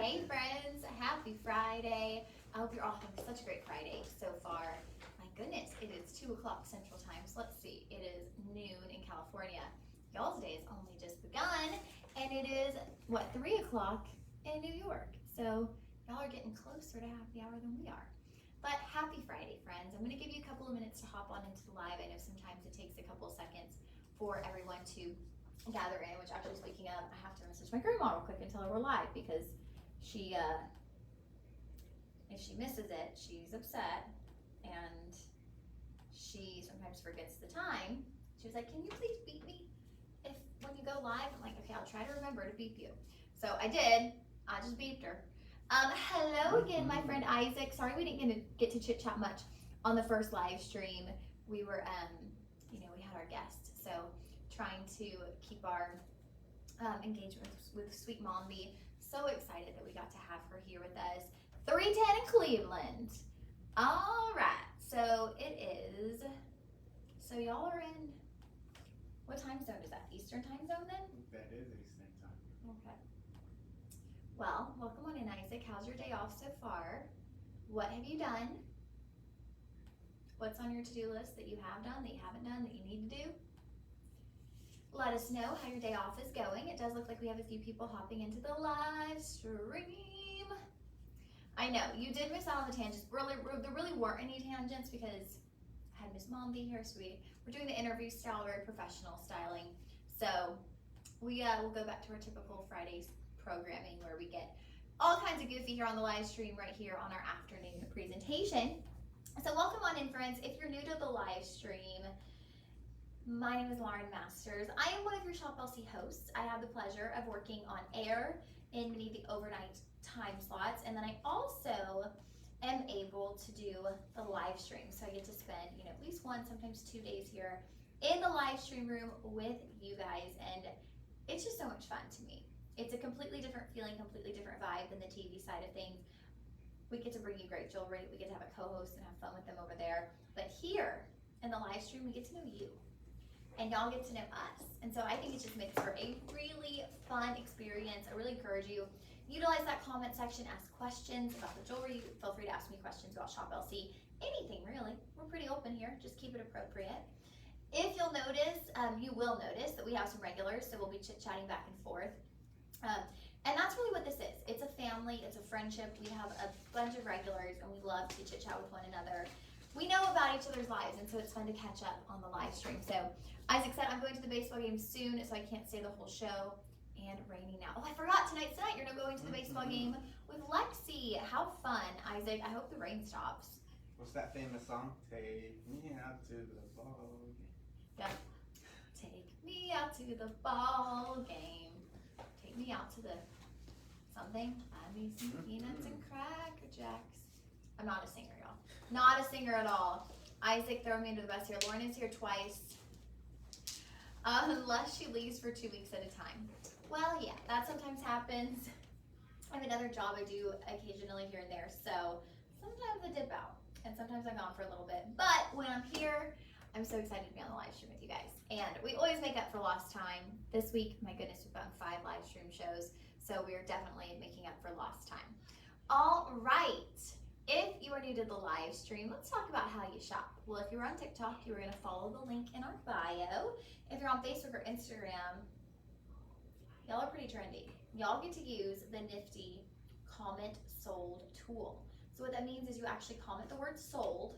Hey friends, happy Friday. I hope you're all having such a great Friday so far. My goodness, it is 2 o'clock Central Time, so let's see, it is noon in California. Y'all's day has only just begun, and it is, 3 o'clock in New York. So y'all are getting closer to happy hour than we are. But happy Friday, friends. I'm going to give you a couple of minutes to hop on into the live. I know sometimes it takes a couple of seconds for everyone to gather in, which actually, speaking of, I have to message my grandma real quick and tell her we're live because she, if she misses it, she's upset, and she sometimes forgets the time. She was like, "Can you please beep me when you go live?" I'm like, "Okay, I'll try to remember to beep you." So I did. I just beeped her. Hello again, my friend Isaac. Sorry we didn't get to chit chat much on the first live stream. We were, we had our guest, so trying to keep our engagement with Sweet Mombi. So excited that we got to have her here with us. 3:10 in Cleveland. All right, so it is. So y'all are in. What time zone is that? Eastern time zone then? That is Eastern time. Okay. Well, welcome on in, Isaac. How's your day off so far? What have you done? What's on your to-do list that you have done, that you haven't done, that you need to do? Let us know how your day off is going. It does look like we have a few people hopping into the live stream. I know, you did miss out on the tangents. There really weren't any tangents because I had Miss Mombi here, so we're doing the interview style, very professional styling. So we'll go back to our typical Fridays programming where we get all kinds of goofy here on the live stream right here on our afternoon presentation. So welcome on in, friends. If you're new to the live stream, my name is Lauren Masters. I am one of your Shop LC hosts. I have the pleasure of working on air in many of the overnight time slots, and then I also am able to do the live stream. So I get to spend, at least 1, sometimes 2 days here in the live stream room with you guys, and it's just so much fun to me. It's a completely different feeling, completely different vibe than the TV side of things. We get to bring you great jewelry. We get to have a co-host and have fun with them over there. But here in the live stream, we get to know you. And y'all get to know us. And so I think it just makes for a really fun experience. I really encourage you, utilize that comment section, ask questions about the jewelry. Feel free to ask me questions about Shop LC. Anything, really. We're pretty open here. Just keep it appropriate. If you'll notice, you will notice that we have some regulars, so we'll be chit-chatting back and forth. And that's really what this is. It's a family, it's a friendship. We have a bunch of regulars, and we love to chit-chat with one another. We know about each other's lives, and so it's fun to catch up on the live stream. So Isaac said, I'm going to the baseball game soon, so I can't stay the whole show. And raining now. Oh, I forgot, tonight's the night. You're not going to the baseball game with Lexi. How fun, Isaac. I hope the rain stops. What's that famous song? Take me out to the ball game. Yeah. Take me out to the ball game. Take me out to the something. I need some peanuts and Cracker Jacks. I'm not a singer, y'all. Not a singer at all. Isaac, throw me into the bus here. Lauren is here twice. Unless she leaves for 2 weeks at a time. Well, yeah, that sometimes happens. I have another job I do occasionally here and there, so sometimes I dip out, and sometimes I'm gone for a little bit. But when I'm here, I'm so excited to be on the live stream with you guys. And we always make up for lost time. This week, my goodness, we've gotten 5 live stream shows, so we are definitely making up for lost time. All right. If you are new to the live stream, let's talk about how you shop. Well, if you're on TikTok, you're going to follow the link in our bio. If you're on Facebook or Instagram, y'all are pretty trendy. Y'all get to use the nifty comment sold tool. So what that means is you actually comment the word sold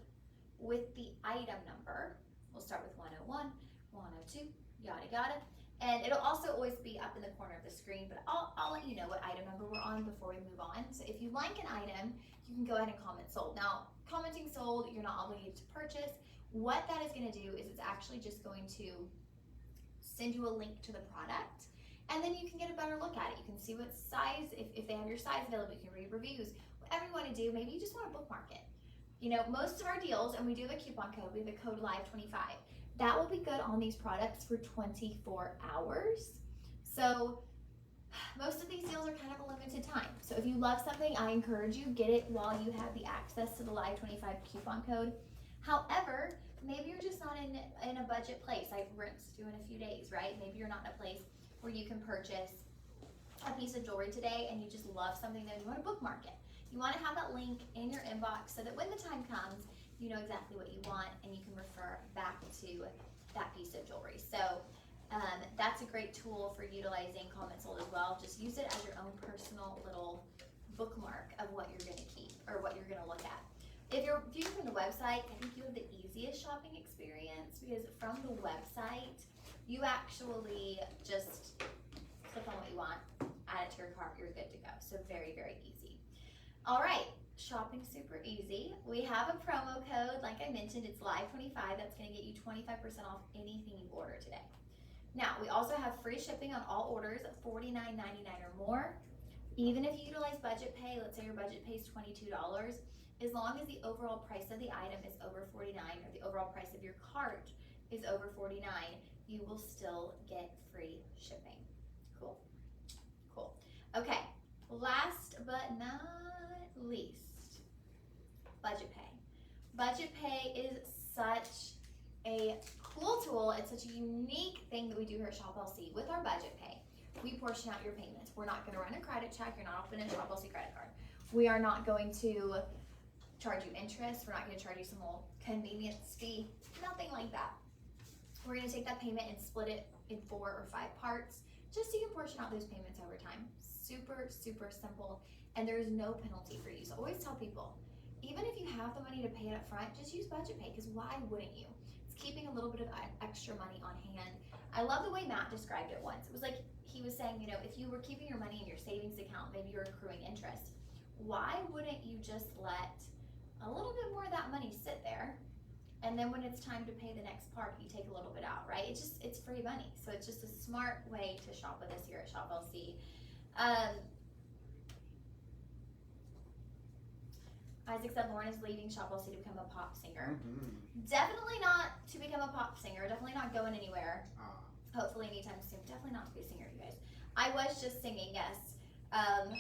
with the item number. We'll start with 101, 102, yada yada. And it'll also always be up in the corner of the screen, but I'll let you know what item number we're on before we move on. So if you like an item, you can go ahead and comment sold. Now, commenting sold, you're not obligated to purchase. What that is going to do is it's actually just going to send you a link to the product, and then you can get a better look at it. You can see what size, if they have your size available, you can read reviews. Whatever you want to do, maybe you just want to bookmark it. Most of our deals, and we do have a coupon code, we have a code LIVE25. That will be good on these products for 24 hours. So most of these deals are kind of a limited time. So if you love something, I encourage you, get it while you have the access to the LIVE25 coupon code. However, maybe you're just not in a budget place, like rent's due in a few days, right? Maybe you're not in a place where you can purchase a piece of jewelry today and you just love something that you want to bookmark it. You want to have that link in your inbox so that when the time comes, you know exactly what you want and you can refer back to that piece of jewelry. So that's a great tool for utilizing comment sold as well. Just use it as your own personal little bookmark of what you're going to keep or what you're going to look at. If you're viewing from the website, I think you have the easiest shopping experience because from the website, you actually just click on what you want, add it to your cart, you're good to go. So very, very easy. All right, shopping super easy. We have a promo code, like I mentioned, it's Live25. That's gonna get you 25% off anything you order today. Now, we also have free shipping on all orders of $49.99 or more. Even if you utilize budget pay, let's say your budget pay is $22, as long as the overall price of the item is over $49 or the overall price of your cart is over $49, you will still get free shipping. Cool. Cool. Okay, last but not least, budget pay. Budget pay is such a cool tool. It's such a unique thing that we do here at Shop LC. With our budget pay, we portion out your payments. We're not going to run a credit check. You're not opening a Shop LC credit card. We are not going to charge you interest. We're not going to charge you some little convenience fee. Nothing like that. We're going to take that payment and split it in 4 or 5 parts, just so you can portion out those payments over time. Super, super simple, and there is no penalty for you. So always tell people, even if you have the money to pay it up front, just use budget pay, because why wouldn't you? It's keeping a little bit of extra money on hand. I love the way Matt described it once. It was like he was saying, you know, if you were keeping your money in your savings account, maybe you're accruing interest. Why wouldn't you just let a little bit more of that money sit there, and then when it's time to pay the next part, you take a little bit out, right? It's free money. So it's just a smart way to shop with us here at Shop LC. Isaac said Lauren is leaving Shop LC to become a pop singer. Definitely not to become a pop singer. Definitely not going anywhere. Hopefully anytime soon. Definitely not to be a singer, you guys. I was just singing, yes. I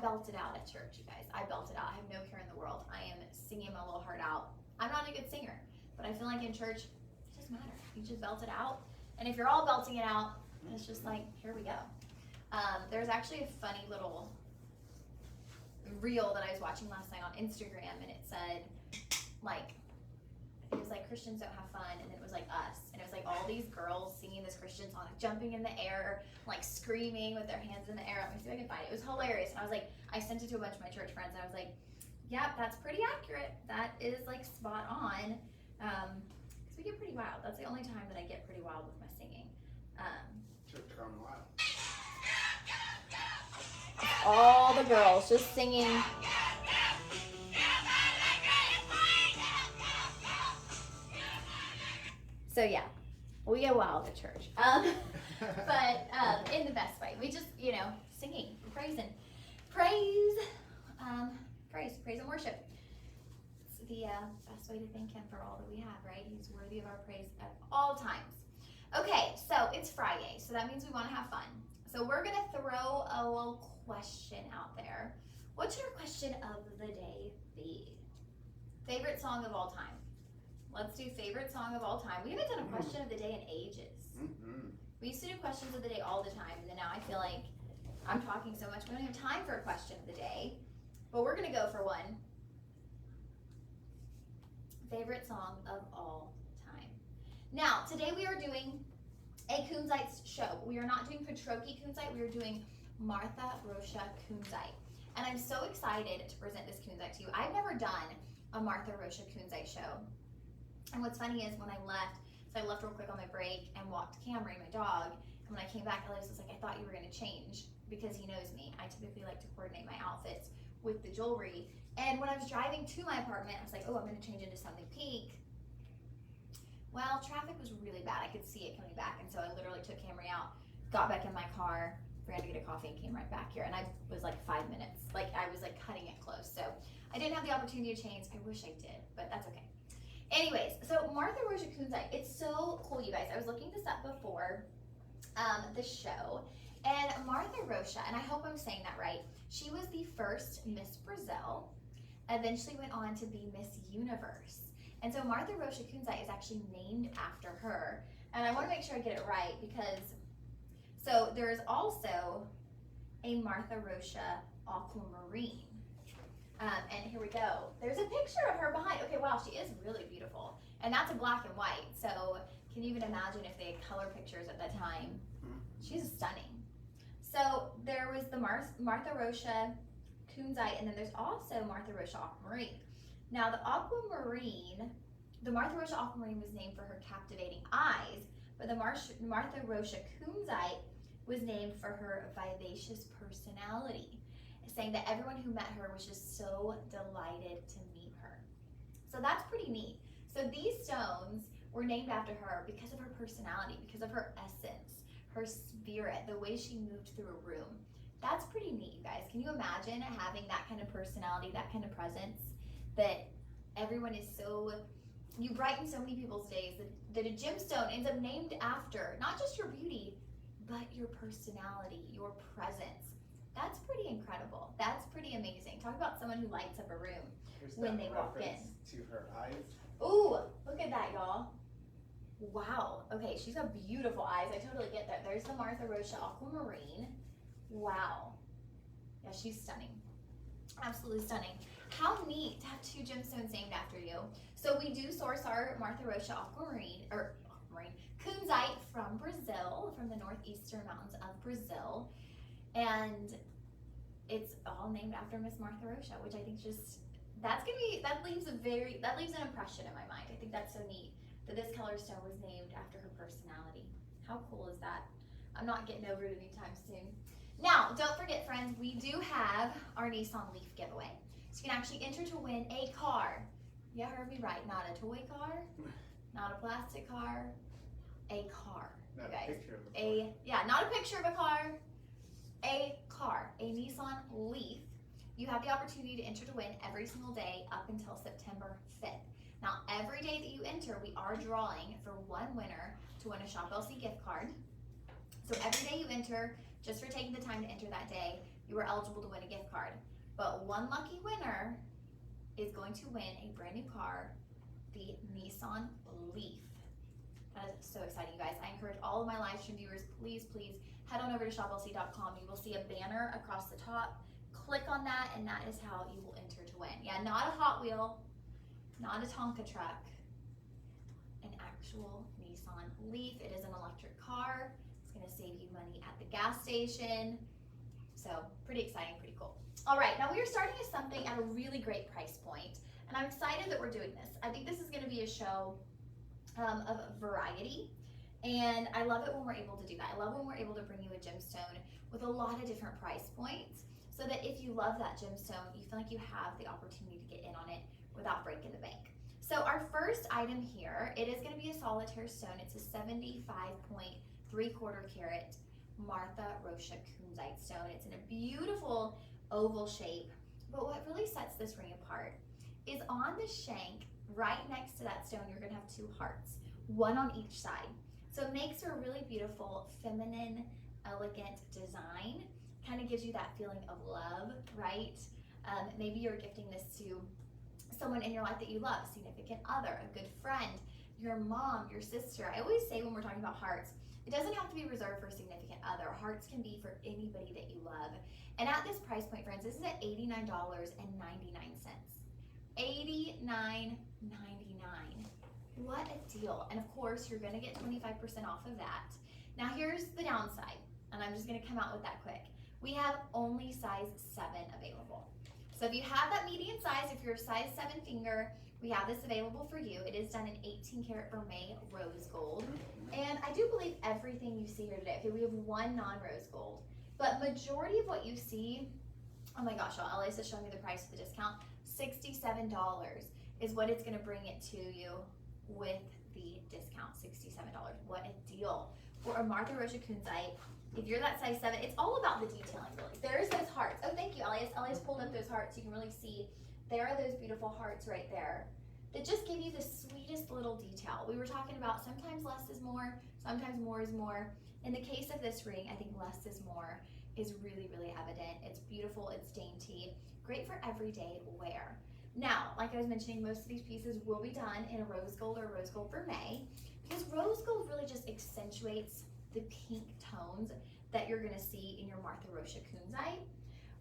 belted out at church, you guys. I belted out. I have no care in the world. I am singing my little heart out. I'm not a good singer, but I feel like in church, it doesn't matter. You just belt it out. And if you're all belting it out, it's just like, here we go. There's actually a funny little reel that I was watching last night on Instagram, and it said, like, it was like Christians don't have fun, and then it was like us, and it was like all these girls singing this Christian song, like jumping in the air, like screaming with their hands in the air. Let me see if I can find it. It was hilarious, and I was like, I sent it to a bunch of my church friends, and I was like, yeah, that's pretty accurate. That is like spot on, because we get pretty wild. That's the only time that I get pretty wild with my singing. Church gone wild. All the girls just singing. So yeah, we get wild at church, but in the best way. We just, you know, singing, praising, praise and worship. It's the best way to thank Him for all that we have, right? He's worthy of our praise at all times. Okay, so it's Friday, so that means we want to have fun. So we're gonna throw a little question out there. What should our question of the day be? Favorite song of all time. Let's do favorite song of all time. We haven't done a question of the day in ages. We used to do questions of the day all the time, and then now I feel like I'm talking so much we don't have time for a question of the day. But we're gonna go for one. Favorite song of all time. Now, today we are doing a Kunzite show. We are not doing Petroki Kunzite, we are doing Martha Rocha Kunzite. And I'm so excited to present this Kunzite to you. I've never done a Martha Rocha Kunzite show. And what's funny is when I left, so I left real quick on my break and walked Camry, my dog, and when I came back, Elias was like, I thought you were gonna change because he knows me. I typically like to coordinate my outfits with the jewelry. And when I was driving to my apartment, I was like, oh, I'm gonna change into something pink. Well, traffic was really bad. I could see it coming back, and so I literally took Camry out, got back in my car, ran to get a coffee, and came right back here. And I was like 5 minutes. Like, I was like cutting it close. So I didn't have the opportunity to change. I wish I did, but that's okay. Anyways, so Martha Rocha Kunzite, it's so cool, you guys. I was looking this up before the show, and Martha Rocha, and I hope I'm saying that right, she was the first Miss Brazil, eventually went on to be Miss Universe. And so Martha Rocha Kunzite is actually named after her, and I want to make sure I get it right because So there's also a Martha Rocha aquamarine. And here we go. There's a picture of her behind. Okay, wow, she is really beautiful. And that's a black and white. So can you even imagine if they had color pictures at that time? She's stunning. So there was the Martha Rocha Kunzite, and then there's also Martha Rocha aquamarine. Now the Martha Rocha aquamarine was named for her captivating eyes, but the Martha Rocha Kunzite was named for her vivacious personality, saying that everyone who met her was just so delighted to meet her. So that's pretty neat. So these stones were named after her because of her personality, because of her essence, her spirit, the way she moved through a room. That's pretty neat, you guys. Can you imagine having that kind of personality, that kind of presence, that everyone is so, you brighten so many people's days, that a gemstone ends up named after not just your beauty, but your personality, your presence. That's pretty incredible. That's pretty amazing. Talk about someone who lights up a room when they walk in. To her eyes. Ooh, look at that, y'all. Wow. Okay, she's got beautiful eyes. I totally get that. There's the Martha Rocha aquamarine. Wow. Yeah, she's stunning. Absolutely stunning. How neat to have two gemstones named after you. So we do source our Martha Rocha Kunzite from Brazil, from the northeastern mountains of Brazil. And it's all named after Miss Martha Rocha, which I think that leaves an impression in my mind. I think that's so neat that this color stone was named after her personality. How cool is that? I'm not getting over it anytime soon. Now, don't forget, friends, we do have our Nissan Leaf giveaway. So you can actually enter to win a car. You heard me right, not a toy car, not a plastic car, a car. Not you guys. a picture of a car. Not a picture of a car, a car, a Nissan Leaf. You have the opportunity to enter to win every single day up until September 5th. Now, every day that you enter, we are drawing for one winner to win a Shop LC gift card. So every day you enter, just for taking the time to enter that day, you are eligible to win a gift card. But one lucky winner is going to win a brand new car, the Nissan Leaf. That is so exciting, you guys. I encourage all of my live stream viewers, please head on over to shoplc.com. You will see a banner across the top. Click on that, and that is how you will enter to win. Yeah, not a Hot Wheel, not a Tonka truck, an actual Nissan Leaf. It is an electric car. It's gonna save you money at the gas station. So pretty exciting, pretty cool. All right, now we are starting with something at a really great price point, and I'm excited that we're doing this. I think this is gonna be a show of variety, and I love it when we're able to do that. I love when we're able to bring you a gemstone with a lot of different price points, so that if you love that gemstone, you feel like you have the opportunity to get in on it without breaking the bank. So our first item here, it is gonna be a solitaire stone. It's a 75.75 carat Martha Rocha Kunzite stone. It's in a beautiful oval shape, but what really sets this ring apart is on the shank, right next to that stone, you're gonna have two hearts, one on each side. So it makes for a really beautiful, feminine, elegant design. Kind of gives you that feeling of love, right? Maybe you're gifting this to someone in your life that you love, a significant other, a good friend, your mom, your sister. I always say when we're talking about hearts, it doesn't have to be reserved for a significant other. Hearts can be for anybody that you love. And at this price point, friends, this is at $89.99. $89.99. What a deal. And of course, you're gonna get 25% off of that. Now here's the downside, and I'm just gonna come out with that quick. We have only size 7 available. So if you have that medium size, if you're a size 7 finger, we have this available for you. It is done in 18 karat vermeil rose gold. And I do believe everything you see here today, okay, we have one non-rose gold, but majority of what you see, oh my gosh, y'all, Elias is showing me the price of the discount, $67 is what it's gonna bring it to you with the discount, $67. What a deal. For a Martha Rocha Kunzite, if you're that size 7, it's all about the detailing, really. There's those hearts. Oh, thank you, Elias. Elias pulled up those hearts. You can really see there are those beautiful hearts right there that just give you the sweetest little detail. We were talking about sometimes less is more, sometimes more is more. In the case of this ring, I think less is more is really, really evident. It's beautiful, it's dainty, great for everyday wear. Now, like I was mentioning, most of these pieces will be done in a rose gold or rose gold vermeil, because rose gold really just accentuates the pink tones that you're gonna see in your Martha Rocha Kunzite.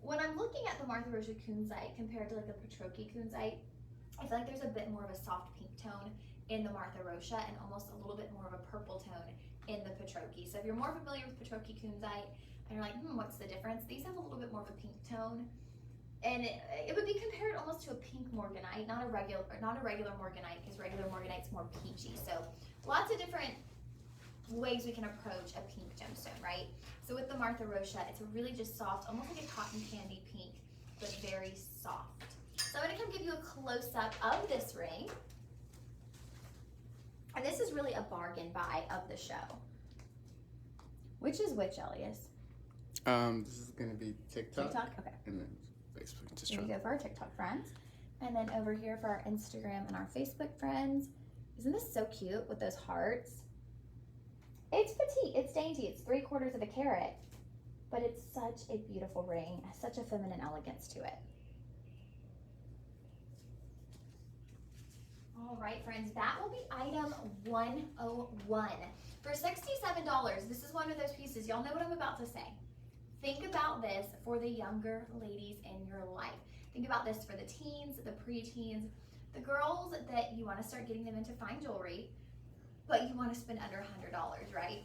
When I'm looking at the Martha Rocha Kunzite compared to like the Petroki Kunzite, I feel like there's a bit more of a soft pink tone in the Martha Rocha and almost a little bit more of a purple tone in the Petroki. So if you're more familiar with Petroki Kunzite and you're like, what's the difference? These have a little bit more of a pink tone. And it would be compared almost to a pink morganite, not a regular morganite, because regular morganite's more peachy. So lots of different ways we can approach a pink gemstone, right? So with the Martha Rocha, it's a really just soft, almost like a cotton candy pink, but very soft. So I'm gonna come give you a close-up of this ring. And this is really a bargain buy of the show. Which is which, Elias? This is gonna be TikTok. TikTok? Okay. And then Facebook. Just Here we go for our TikTok friends. And then over here for our Instagram and our Facebook friends. Isn't this so cute with those hearts? It's petite, it's dainty, it's 3/4 of a carat, but it's such a beautiful ring, has such a feminine elegance to it. All right, friends, that will be item 101. For $67, this is one of those pieces, y'all know what I'm about to say. Think about this for the younger ladies in your life. Think about this for the teens, the preteens, the girls that you want to start getting them into fine jewelry, but you want to spend under $100, right?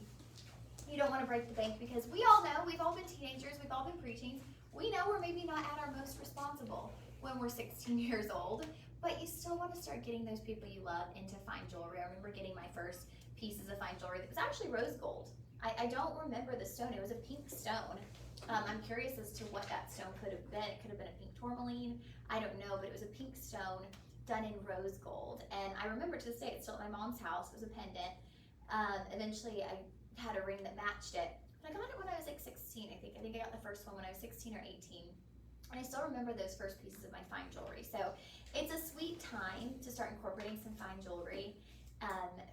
You don't want to break the bank because we all know, we've all been teenagers, we've all been preteens. We know we're maybe not at our most responsible when we're 16 years old, but you still want to start getting those people you love into fine jewelry. I remember getting my first pieces of fine jewelry that was actually rose gold. I don't remember the stone, it was a pink stone. I'm curious as to what that stone could have been. It could have been a pink tourmaline, I don't know, but it was a pink stone done in rose gold. And I remember to this day, it's still at my mom's house, it was a pendant. Eventually I had a ring that matched it. But I got it when I was like 16, I think. I got the first one when I was 16 or 18. And I still remember those first pieces of my fine jewelry. So it's a sweet time to start incorporating some fine jewelry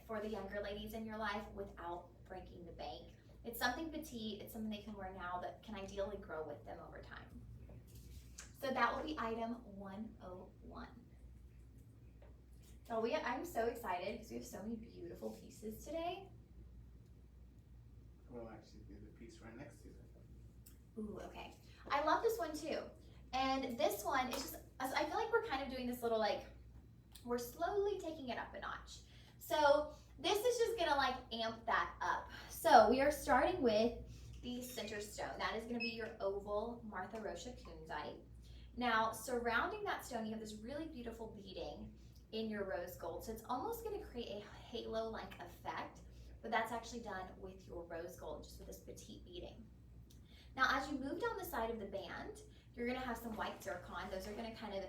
for the younger ladies in your life without breaking the bank. It's something petite, it's something they can wear now that can ideally grow with them over time. So that will be item 101. So I'm so excited because we have so many beautiful pieces today. We'll actually do the piece right next to it. Ooh, okay. I love this one too. And this one is just, I feel like we're kind of doing this little like, we're slowly taking it up a notch. So this is just gonna like amp that up. So we are starting with the center stone. That is gonna be your oval Martha Rocha Kunzite. Now surrounding that stone, you have this really beautiful beading in your rose gold. So it's almost gonna create a halo-like effect, but that's actually done with your rose gold, just with this petite beading. Now as you move down the side of the band, you're gonna have some white zircon. Those are gonna kind of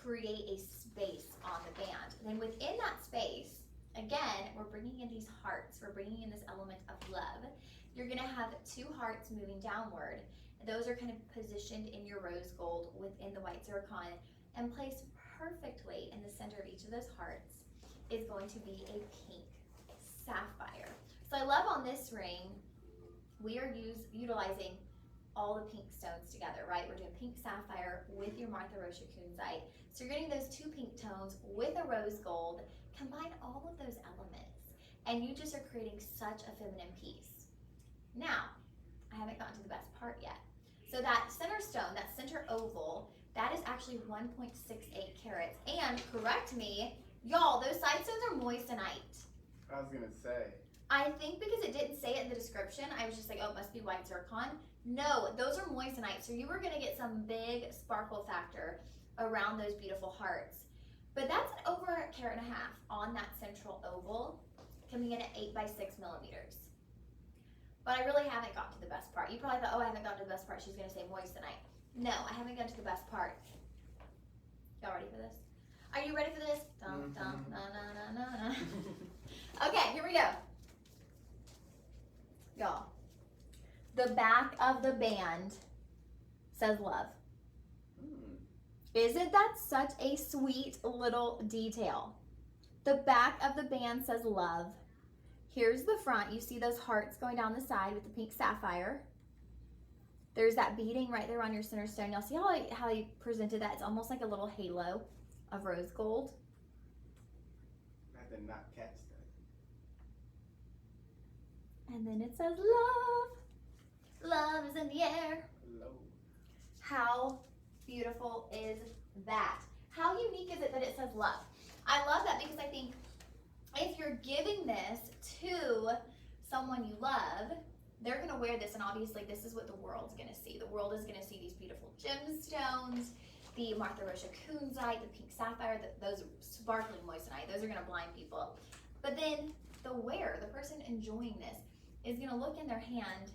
create a space on the band. And then within that space, again, we're bringing in these hearts. We're bringing in this element of love. You're gonna have 2 hearts moving downward. Those are kind of positioned in your rose gold within the white zircon and placed perfectly in the center of each of those hearts is going to be a pink sapphire. So I love on this ring, we are utilizing all the pink stones together, right? We're doing pink sapphire with your Martha Rocha Kunzite. So you're getting those 2 pink tones with a rose gold. Combine all of those elements and you just are creating such a feminine piece. Now, I haven't gotten to the best part yet. So that center stone, that center oval, that is actually 1.68 carats. And correct me, y'all, those side stones are moissanite. I was gonna say. I think because it didn't say it in the description, I was just like, oh, it must be white zircon. No, those are moissanite. So you were gonna get some big sparkle factor around those beautiful hearts. But that's over 1.5 carats on that central oval, coming in at 8 by 6 millimeters. But I really haven't gotten to the best part. You probably thought, oh, I haven't gotten to the best part. She's gonna say moissanite. No, I haven't gotten to the best part. Y'all ready for this? Are you ready for this? Dum, dum, na, na, na, na, na. Okay, here we go. Y'all, the back of the band says love. Isn't that such a sweet little detail? The back of the band says love. Here's the front. You see those hearts going down the side with the pink sapphire. There's that beading right there on your center stone. Y'all see how I presented that? It's almost like a little halo of rose gold. I did not catch that. And then it says love. Love is in the air. Hello. How beautiful is that? How unique is it that it says love? I love that because I think if you're giving this to someone you love, they're gonna wear this, and obviously this is what the world's gonna see. The world is gonna see these beautiful gemstones, the Martha Rocha Kunzite, the pink sapphire, those sparkling moissanite. Those are gonna blind people. But then the wearer, the person enjoying this, is gonna look in their hand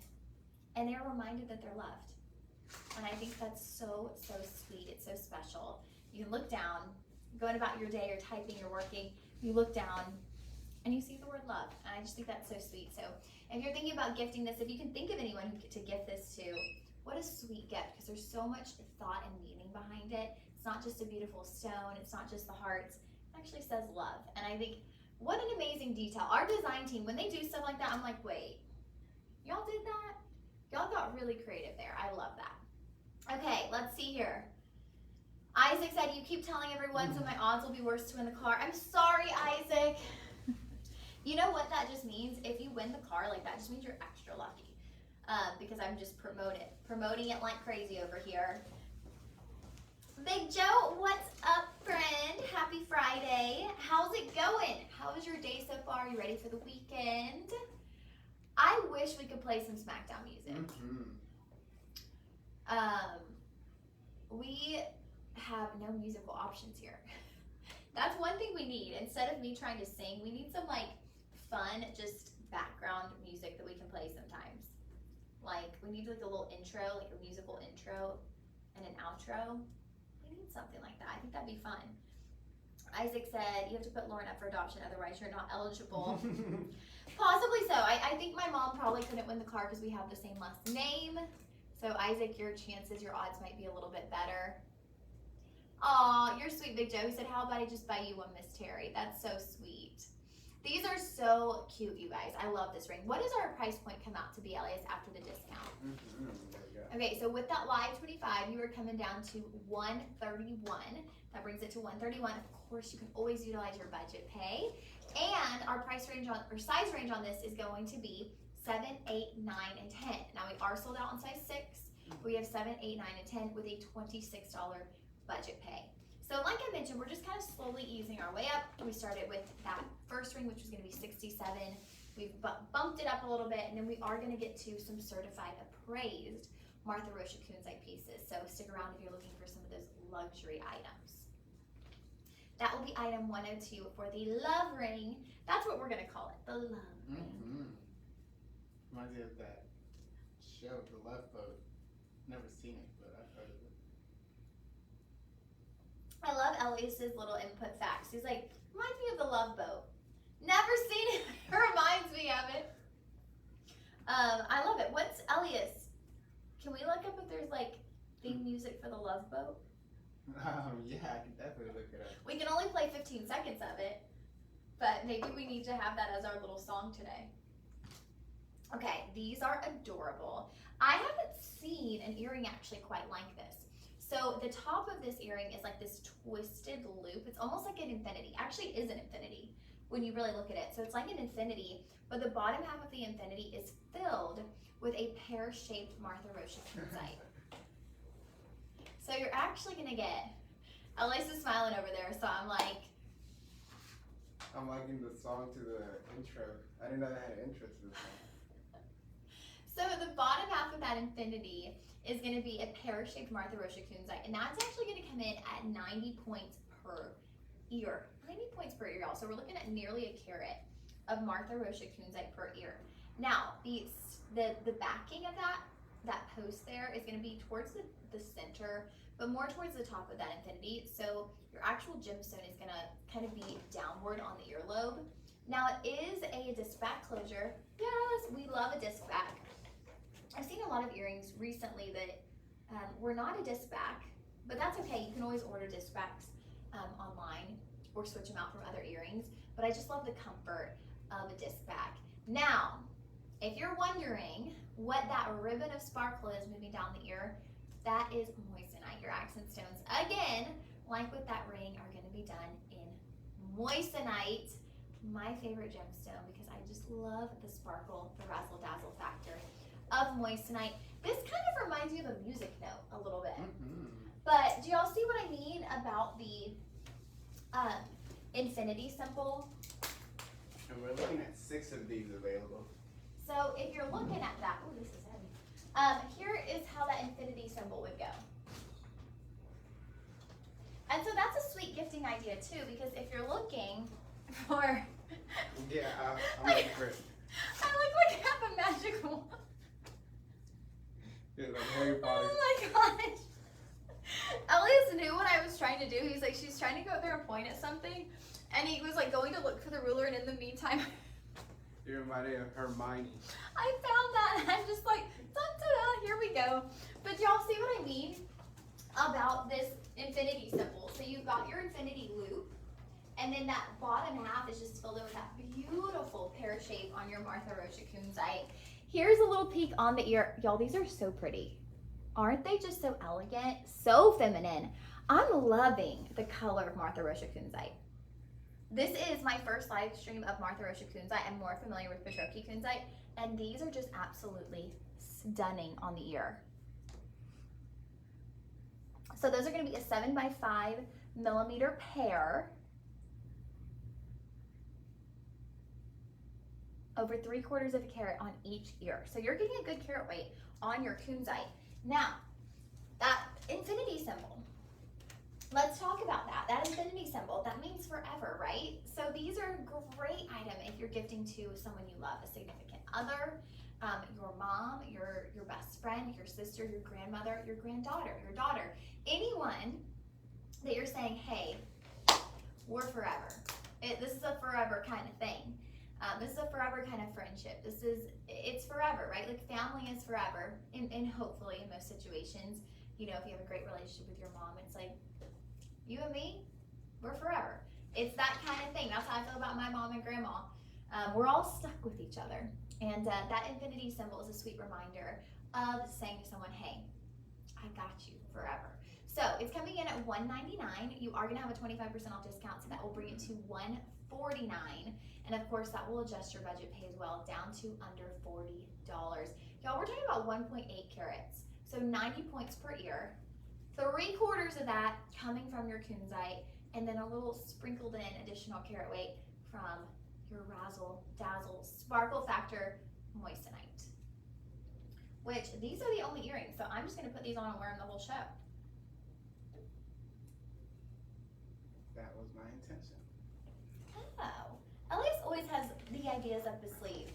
and they're reminded that they're loved. And I think that's so, so sweet. It's so special. You can look down, going about your day, you're typing, you're working, you look down and you see the word love. And I just think that's so sweet. So if you're thinking about gifting this, if you can think of anyone to gift this to, what a sweet gift, because there's so much thought and meaning behind it. It's not just a beautiful stone, it's not just the hearts, it actually says love. And I think, what an amazing detail. Our design team, when they do stuff like that, I'm like, wait, y'all did that? Y'all got really creative there. I love that. Okay, let's see here. Isaac said, you keep telling everyone, so my odds will be worse to win the car. I'm sorry, Isaac. You know what that just means? If you win the car, like, that just means you're extra lucky. Because I'm just promoting it like crazy over here. Big Joe, what's up, friend? Happy Friday. How's it going? How was your day so far? Are you ready for the weekend? I wish we could play some SmackDown music. We have no musical options here. That's one thing we need. Instead of me trying to sing, we need some like fun, just background music that we can play sometimes. Like, we need like a little intro, like a musical intro and an outro. We need something like that. I think that'd be fun. Isaac said, you have to put Lauren up for adoption, otherwise you're not eligible. Possibly so. I think my mom probably couldn't win the car because we have the same last name. So Isaac, your chances, your odds might be a little bit better. Aw, you're sweet, Big Joe. He said, how about I just buy you one, Miss Terry? That's so sweet. These are so cute, you guys. I love this ring. What does our price point come out to be, Elias, after the discount? Okay, so with that live 25, you are coming down to 131. That brings it to 131. Of course, you can always utilize your budget pay. And our price range on, or size range on this is going to be 7, 8, 9, and 10. Now we are sold out on size 6. We have 7, 8, 9, and 10 with a $26 budget pay. So like I mentioned, we're just kind of slowly easing our way up. We started with that first ring, which was going to be 67. We've bumped it up a little bit, and then we are going to get to some certified appraised Martha Rocha Kunzite pieces. So stick around if you're looking for some of those luxury items. That will be item 102 for the love ring. That's what we're going to call it, the love ring. Reminds me of that show, The Love Boat. Never seen it, but I've heard of it. I love Elias's little input facts. He's like, reminds me of The Love Boat. Never seen it. It reminds me of it. I love it. What's Elias? Can we look up if there's like theme music for The Love Boat? Yeah, I can definitely look it up. We can only play 15 seconds of it, but maybe we need to have that as our little song today. Okay, these are adorable. I haven't seen an earring actually quite like this. So the top of this earring is like this twisted loop. It's almost like an infinity. Actually, it is an infinity when you really look at it. So it's like an infinity, but the bottom half of the infinity is filled with a pear-shaped Martha Rocha Kunzite. So you're actually gonna get, Elias is smiling over there, so I'm like. I'm liking the song to the intro. I didn't know they had an intro to the song. So the bottom half of that infinity is gonna be a pear-shaped Martha Rocha Kunzite, and that's actually gonna come in at 90 points per ear. 90 points per ear, y'all. So we're looking at nearly a carat of Martha Rocha Kunzite per ear. Now, the backing of that post there is gonna be towards the center, but more towards the top of that infinity. So your actual gemstone is gonna kind of be downward on the earlobe. Now it is a disc back closure. Yes, we love a disc back. I've seen a lot of earrings recently that were not a disc back, but that's okay. You can always order disc backs online or switch them out from other earrings. But I just love the comfort of a disc back. Now, if you're wondering what that ribbon of sparkle is moving down the ear, that is moissanite. Your accent stones, again, like with that ring, are going to be done in moissanite, my favorite gemstone, because I just love the sparkle, the razzle dazzle factor of moissanite. This kind of reminds me of a music note a little bit. Mm-hmm. But do y'all see what I mean about the infinity symbol? And we're looking at 6 of these available. So if you're looking at that, oh, this is heavy. Here is how that infinity symbol would go. And so that's a sweet gifting idea too, because if you're looking for, Yeah, I'm looking for it. I look like I have a magical. Yeah, like Harry Potter. Oh my gosh. Elias knew what I was trying to do. He's like, she's trying to go up there and point at something, and he was like going to look for the ruler, and in the meantime, You reminded me of Hermione. I found that, and I'm just like, ta-da, here we go. But y'all see what I mean about this infinity symbol? So you've got your infinity loop, and then that bottom half is just filled in with that beautiful pear shape on your Martha Rocha Kunzite. Here's a little peek on the ear. Y'all, these are so pretty. Aren't they just so elegant? So feminine. I'm loving the color of Martha Rocha Kunzite. This is my first live stream of Martha Rocha Kunzite. I'm more familiar with Petroki Kunzite, and these are just absolutely stunning on the ear. So those are going to be a 7x5 millimeter pair. Over 3/4 of a carat on each ear. So you're getting a good carat weight on your Kunzite. Now, that infinity symbol. Let's talk about that. That infinity symbol, that means forever, right? So these are a great item if you're gifting to someone you love, a significant other, your mom, your best friend, your sister, your grandmother, your granddaughter, your daughter, anyone that you're saying, hey, we're forever. This is a forever kind of thing. This is a forever kind of friendship. It's forever, right? Like family is forever, and hopefully in most situations, you know, if you have a great relationship with your mom, it's like, you and me, we're forever. It's that kind of thing. That's how I feel about my mom and grandma. We're all stuck with each other. And that infinity symbol is a sweet reminder of saying to someone, hey, I got you forever. So it's coming in at $199. You are gonna have a 25% off discount, so that will bring it to $149. And of course, that will adjust your budget pay as well, down to under $40. Y'all, we're talking about 1.8 carats, so 90 points per ear. 3/4 of that coming from your Kunzite, and then a little sprinkled in additional carat weight from your razzle dazzle sparkle factor moissanite. Which these are the only earrings, so I'm just gonna put these on and wear them the whole show. That was my intention. Oh, Elias always has the ideas up his sleeve.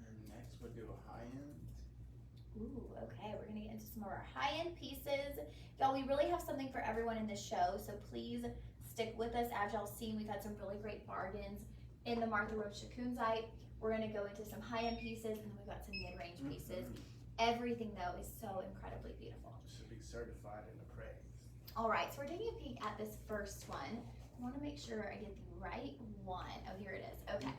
And next we'll do a high-end. Ooh, okay, we're gonna get into some of our high-end pieces. Y'all, we really have something for everyone in this show, so please stick with us. As y'all seen, we've had some really great bargains in the Martha Rocha Kunzite. We're gonna go into some high-end pieces, and then we've got some mid-range pieces. Everything, though, is so incredibly beautiful. Should be certified and appraised. All right, so we're taking a peek at this first one. I wanna make sure I get the right one. Oh, here it is, okay.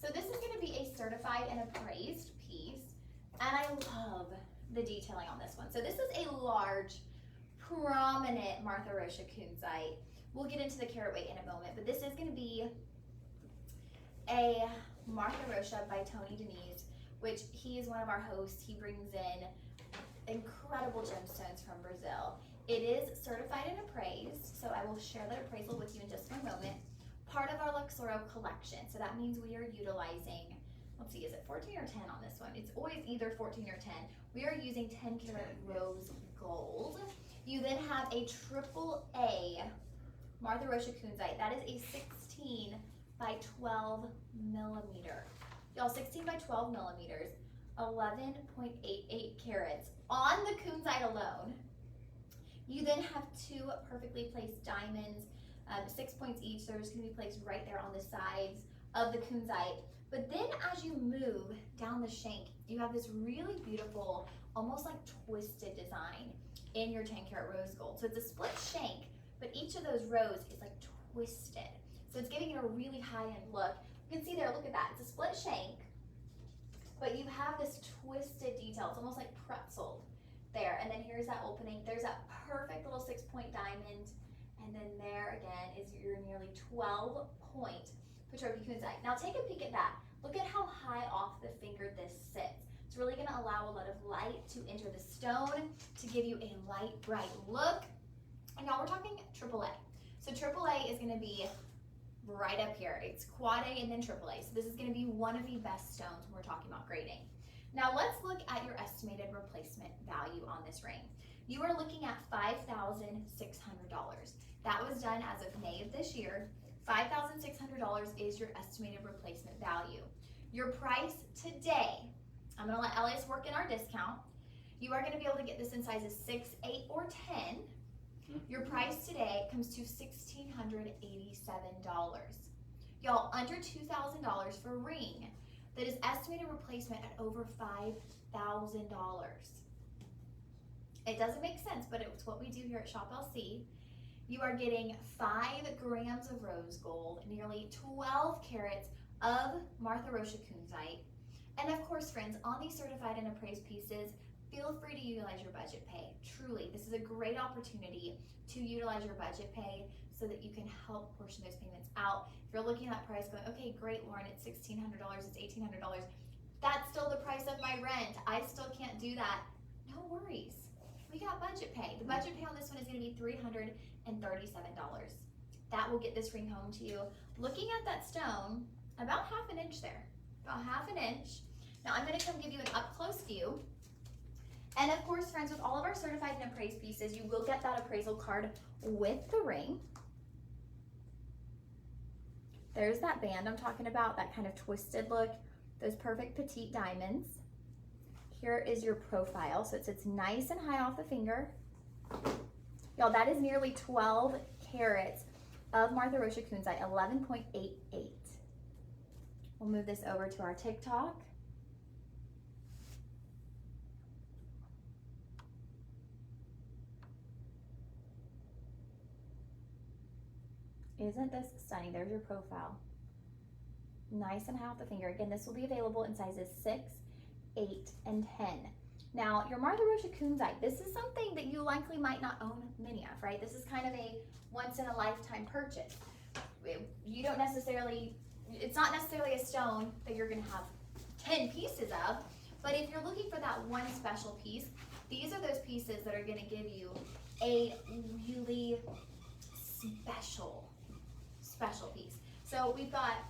So this is gonna be a certified and appraised piece, and I love the detailing on this one. So this is a large, prominent Martha Rocha Kunzite. We'll get into the carat weight in a moment, but this is gonna be a Martha Rocha by Tony Denise, which he is one of our hosts. He brings in incredible gemstones from Brazil. It is certified and appraised, so I will share that appraisal with you in just one moment. Part of our Luxoro collection, so that means we are utilizing, let's see, is it 14 or 10 on this one? It's always either 14 or 10. We are using 10 karat rose gold. You then have a AAA Martha Rocha Kunzite. That is a 16 by 12 millimeter. Y'all, 16 by 12 millimeters, 11.88 carats on the Kunzite alone. You then have 2 perfectly placed diamonds, 6 points each. They're just gonna be placed right there on the sides of the Kunzite. But then as you move down the shank, you have this really beautiful, almost like twisted design in your 10 karat rose gold. So it's a split shank, but each of those rows is like twisted. So it's giving it a really high-end look. You can see there, look at that. It's a split shank, but you have this twisted detail. It's almost like pretzeled there. And then here's that opening. There's that perfect little 6-point diamond. And then there again is your nearly 12-point Petroki Kunzite. Now take a peek at that. Look at how high off the finger this sits. It's really gonna allow a lot of light to enter the stone to give you a light, bright look. And now we're talking AAA. So AAA is gonna be right up here. It's quad A and then AAA. So this is gonna be one of the best stones when we're talking about grading. Now let's look at your estimated replacement value on this ring. You are looking at $5,600. That was done as of May of this year. $5,600 is your estimated replacement value. Your price today, I'm gonna let Elias work in our discount. You are gonna be able to get this in sizes 6, 8, or 10. Your price today comes to $1,687. Y'all, under $2,000 for a ring that is estimated replacement at over $5,000. It doesn't make sense, but it's what we do here at Shop LC. You are getting 5 grams of rose gold, nearly 12 carats of Martha Rocha Kunzite. And of course, friends, on these certified and appraised pieces, feel free to utilize your budget pay. Truly, this is a great opportunity to utilize your budget pay so that you can help portion those payments out. If you're looking at that price going, okay, great, Lauren, it's $1,600, it's $1,800. That's still the price of my rent. I still can't do that. No worries. We got budget pay. The budget pay on this one is gonna be $337. That will get this ring home to you. Looking at that stone, about half an inch there, about half an inch. Now I'm gonna come give you an up close view. And of course, friends, with all of our certified and appraised pieces, you will get that appraisal card with the ring. There's that band I'm talking about, that kind of twisted look, those perfect petite diamonds. Here is your profile, so it sits nice and high off the finger. Y'all, that is nearly 12 carats of Martha Rocha Kunzite, 11.88. We'll move this over to our TikTok. Isn't this stunning? There's your profile. Nice and high off the finger. Again, this will be available in sizes 6, 8, and 10. Now, your Martha Rocha Kunzite, this is something that you likely might not own many of, right? This is kind of a once-in-a-lifetime purchase. You don't necessarily, it's not necessarily a stone that you're gonna have 10 pieces of, but if you're looking for that one special piece, these are those pieces that are gonna give you a really special piece. So we've got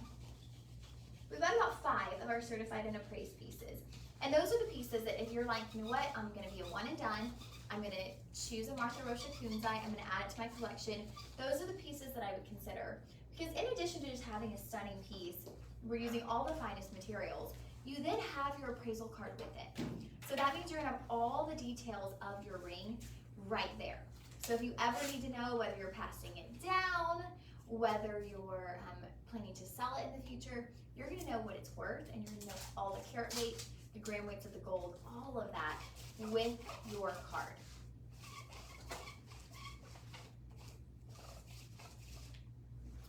about 5 of our certified and appraised pieces. And those are the pieces that if you're like, you know what, I'm gonna be a one and done, I'm gonna choose a Martha Rocha Kunzite, I'm gonna add it to my collection, those are the pieces that I would consider. Because in addition to just having a stunning piece, we're using all the finest materials, you then have your appraisal card with it. So that means you're gonna have all the details of your ring right there. So if you ever need to know whether you're passing it down, whether you're planning to sell it in the future, you're gonna know what it's worth, and you're gonna know all the carat weight, the gram weights of the gold, all of that with your card.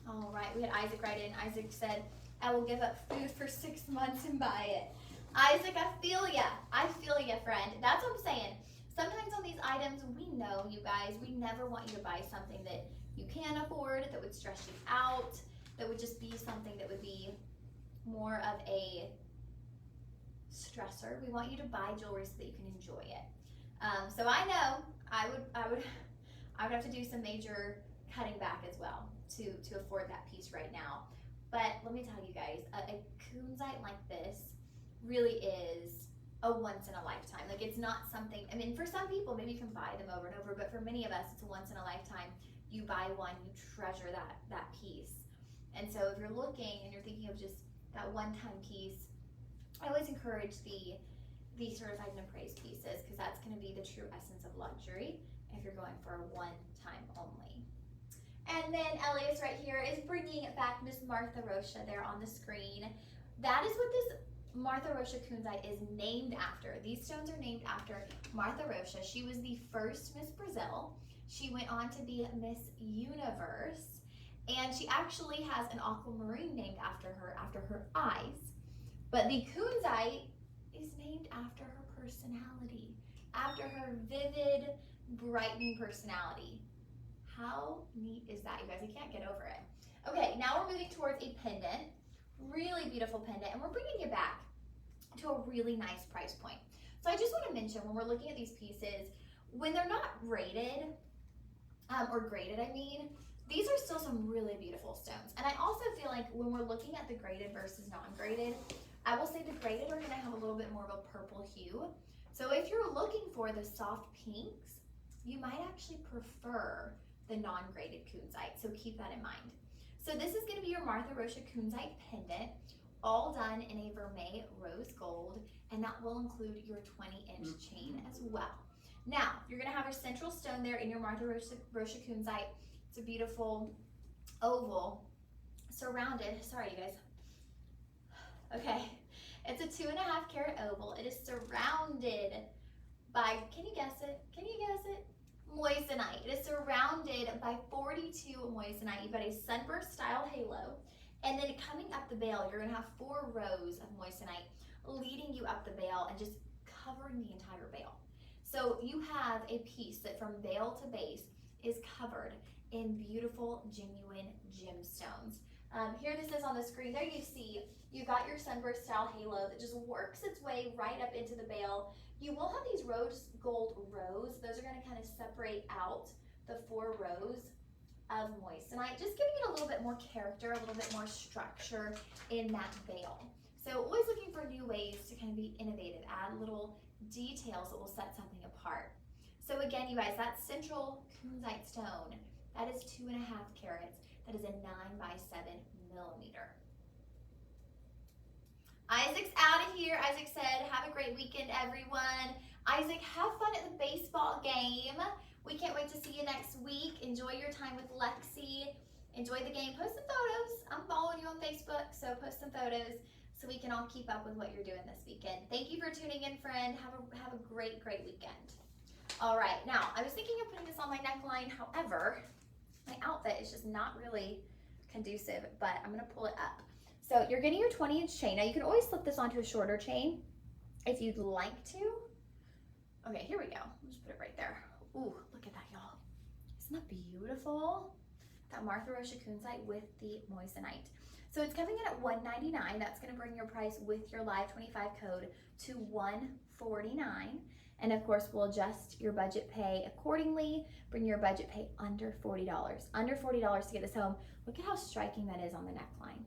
All right, we had Isaac write in. Isaac said, I will give up food for 6 months and buy it. Isaac, I feel ya, friend. That's what I'm saying. Sometimes on these items, we know, you guys, we never want you to buy something that you can't afford, that would stress you out, that would just be something that would be more of a stressor. We want you to buy jewelry so that you can enjoy it. So I know I would have to do some major cutting back as well to afford that piece right now. But let me tell you guys, a Kunzite like this really is a once in a lifetime. Like, it's not something, I mean, for some people, maybe you can buy them over and over, but for many of us, it's a once in a lifetime. You buy one, you treasure that piece. And so if you're looking and you're thinking of just that one-time piece, I always encourage the certified and appraised pieces, because that's going to be the true essence of luxury if you're going for a one-time only. And then Elias right here is bringing back Miss Martha Rocha there on the screen. That is what this Martha Rocha Kunzite is named after. These stones are named after Martha Rocha. She was the first Miss Brazil. She went on to be Miss Universe, and she actually has an aquamarine named after her eyes. But the Kunzite is named after her personality, after her vivid, brightening personality. How neat is that, you guys? You can't get over it. Okay, now we're moving towards a pendant. Really beautiful pendant, and we're bringing you back to a really nice price point. So I just want to mention when we're looking at these pieces, when they're not rated, or graded, I mean, these are still some really beautiful stones. And I also feel like when we're looking at the graded versus non-graded, I will say the graded are gonna have a little bit more of a purple hue. So if you're looking for the soft pinks, you might actually prefer the non-graded kunzite, so keep that in mind. So this is gonna be your Martha Rocha kunzite pendant, all done in a vermeil rose gold, and that will include your 20-inch chain as well. Now, you're gonna have your central stone there in your Martha Rocha kunzite. It's a beautiful oval surrounded, sorry you guys. Okay, it's a 2.5 carat oval. It is surrounded by, can you guess it? Can you guess it? Moissanite. It is surrounded by 42 moissanite. You've got a sunburst style halo. And then coming up the bail, you're gonna have 4 rows of moissanite leading you up the bail and just covering the entire bail. So you have a piece that from bail to base is covered in beautiful, genuine gemstones. Here this is on the screen. There you see, you got your sunburst style halo that just works its way right up into the bail. You will have these rose gold rows. Those are gonna kind of separate out the 4 rows of moissanite, just giving it a little bit more character, a little bit more structure in that bail. So always looking for new ways to kind of be innovative, add little details that will set something apart. So again, you guys, that central kunzite stone, that is 2.5 carats. That is a 9x7 millimeter. Isaac's out of here. Isaac said, have a great weekend, everyone. Isaac, have fun at the baseball game. We can't wait to see you next week. Enjoy your time with Lexi. Enjoy the game. Post some photos. I'm following you on Facebook, so post some photos so we can all keep up with what you're doing this weekend. Thank you for tuning in, friend. Have a great weekend. All right, now I was thinking of putting this on my neckline. However, my outfit is just not really conducive, but I'm gonna pull it up. So you're getting your 20-inch chain. Now you can always slip this onto a shorter chain if you'd like to. Okay, here we go. I'll just put it right there. Ooh, look at that, y'all. Isn't that beautiful? That Martha Rocha kunzite with the moissanite. So it's coming in at $199. That's gonna bring your price with your Live 25 code to $149. And of course, we'll adjust your budget pay accordingly, bring your budget pay under $40. Under $40 to get this home. Look at how striking that is on the neckline.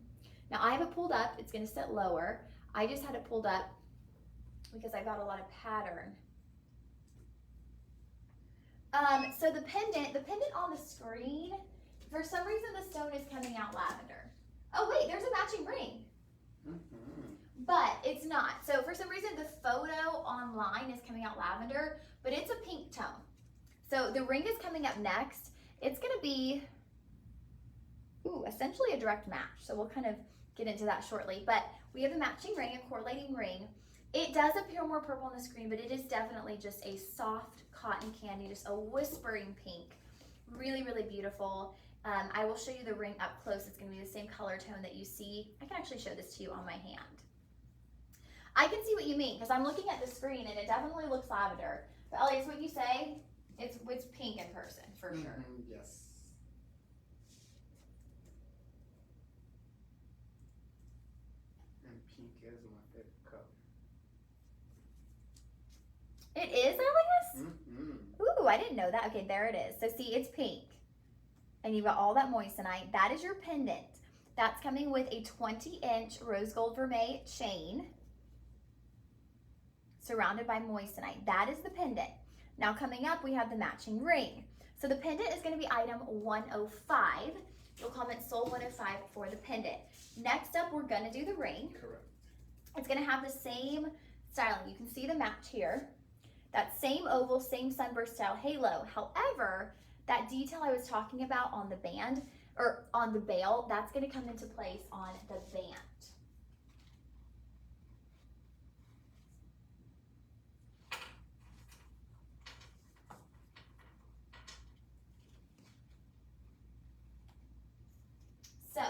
Now I have it pulled up, it's gonna sit lower. I just had it pulled up because I got a lot of pattern. So the pendant on the screen, for some reason the stone is coming out lavender. Oh wait, there's a matching ring. But it's not. So for some reason the photo online is coming out lavender, but it's a pink tone. So the ring is coming up next. It's gonna be, essentially a direct match. So we'll kind of get into that shortly. But we have a matching ring, a correlating ring. It does appear more purple on the screen, but it is definitely just a soft cotton candy, just a whispering pink. Really beautiful. I will show you the ring up close. It's gonna be the same color tone that you see. I can actually show this to you on my hand. I can see what you mean, because I'm looking at the screen and it definitely looks lavender. But Elias, what you say, it's pink in person, for sure. Yes. And pink is my favorite color. It is, Elias? Ooh, I didn't know that. Okay, there it is. So see, it's pink. And you've got all that moissanite. That is your pendant. That's coming with a 20-inch rose gold vermeil chain surrounded by moissanite. That is the pendant. Now coming up, we have the matching ring. So the pendant is gonna be item 105. You'll comment sold 105 for the pendant. Next up, we're gonna do the ring. Correct. It's gonna have the same styling. You can see the match here. That same oval, same sunburst style halo. However, that detail I was talking about on the band, or on the bail, that's gonna come into place on the band. So,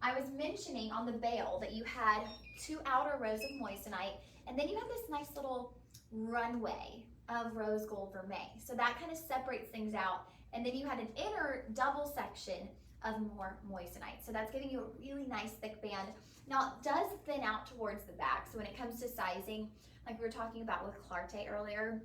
I was mentioning on the bail that you had 2 outer rows of moissanite, and then you have this nice little runway of rose gold vermeil. So that kind of separates things out. And then you had an inner double section of more moissanite. So that's giving you a really nice thick band. Now it does thin out towards the back. So when it comes to sizing, like we were talking about with Clarté earlier,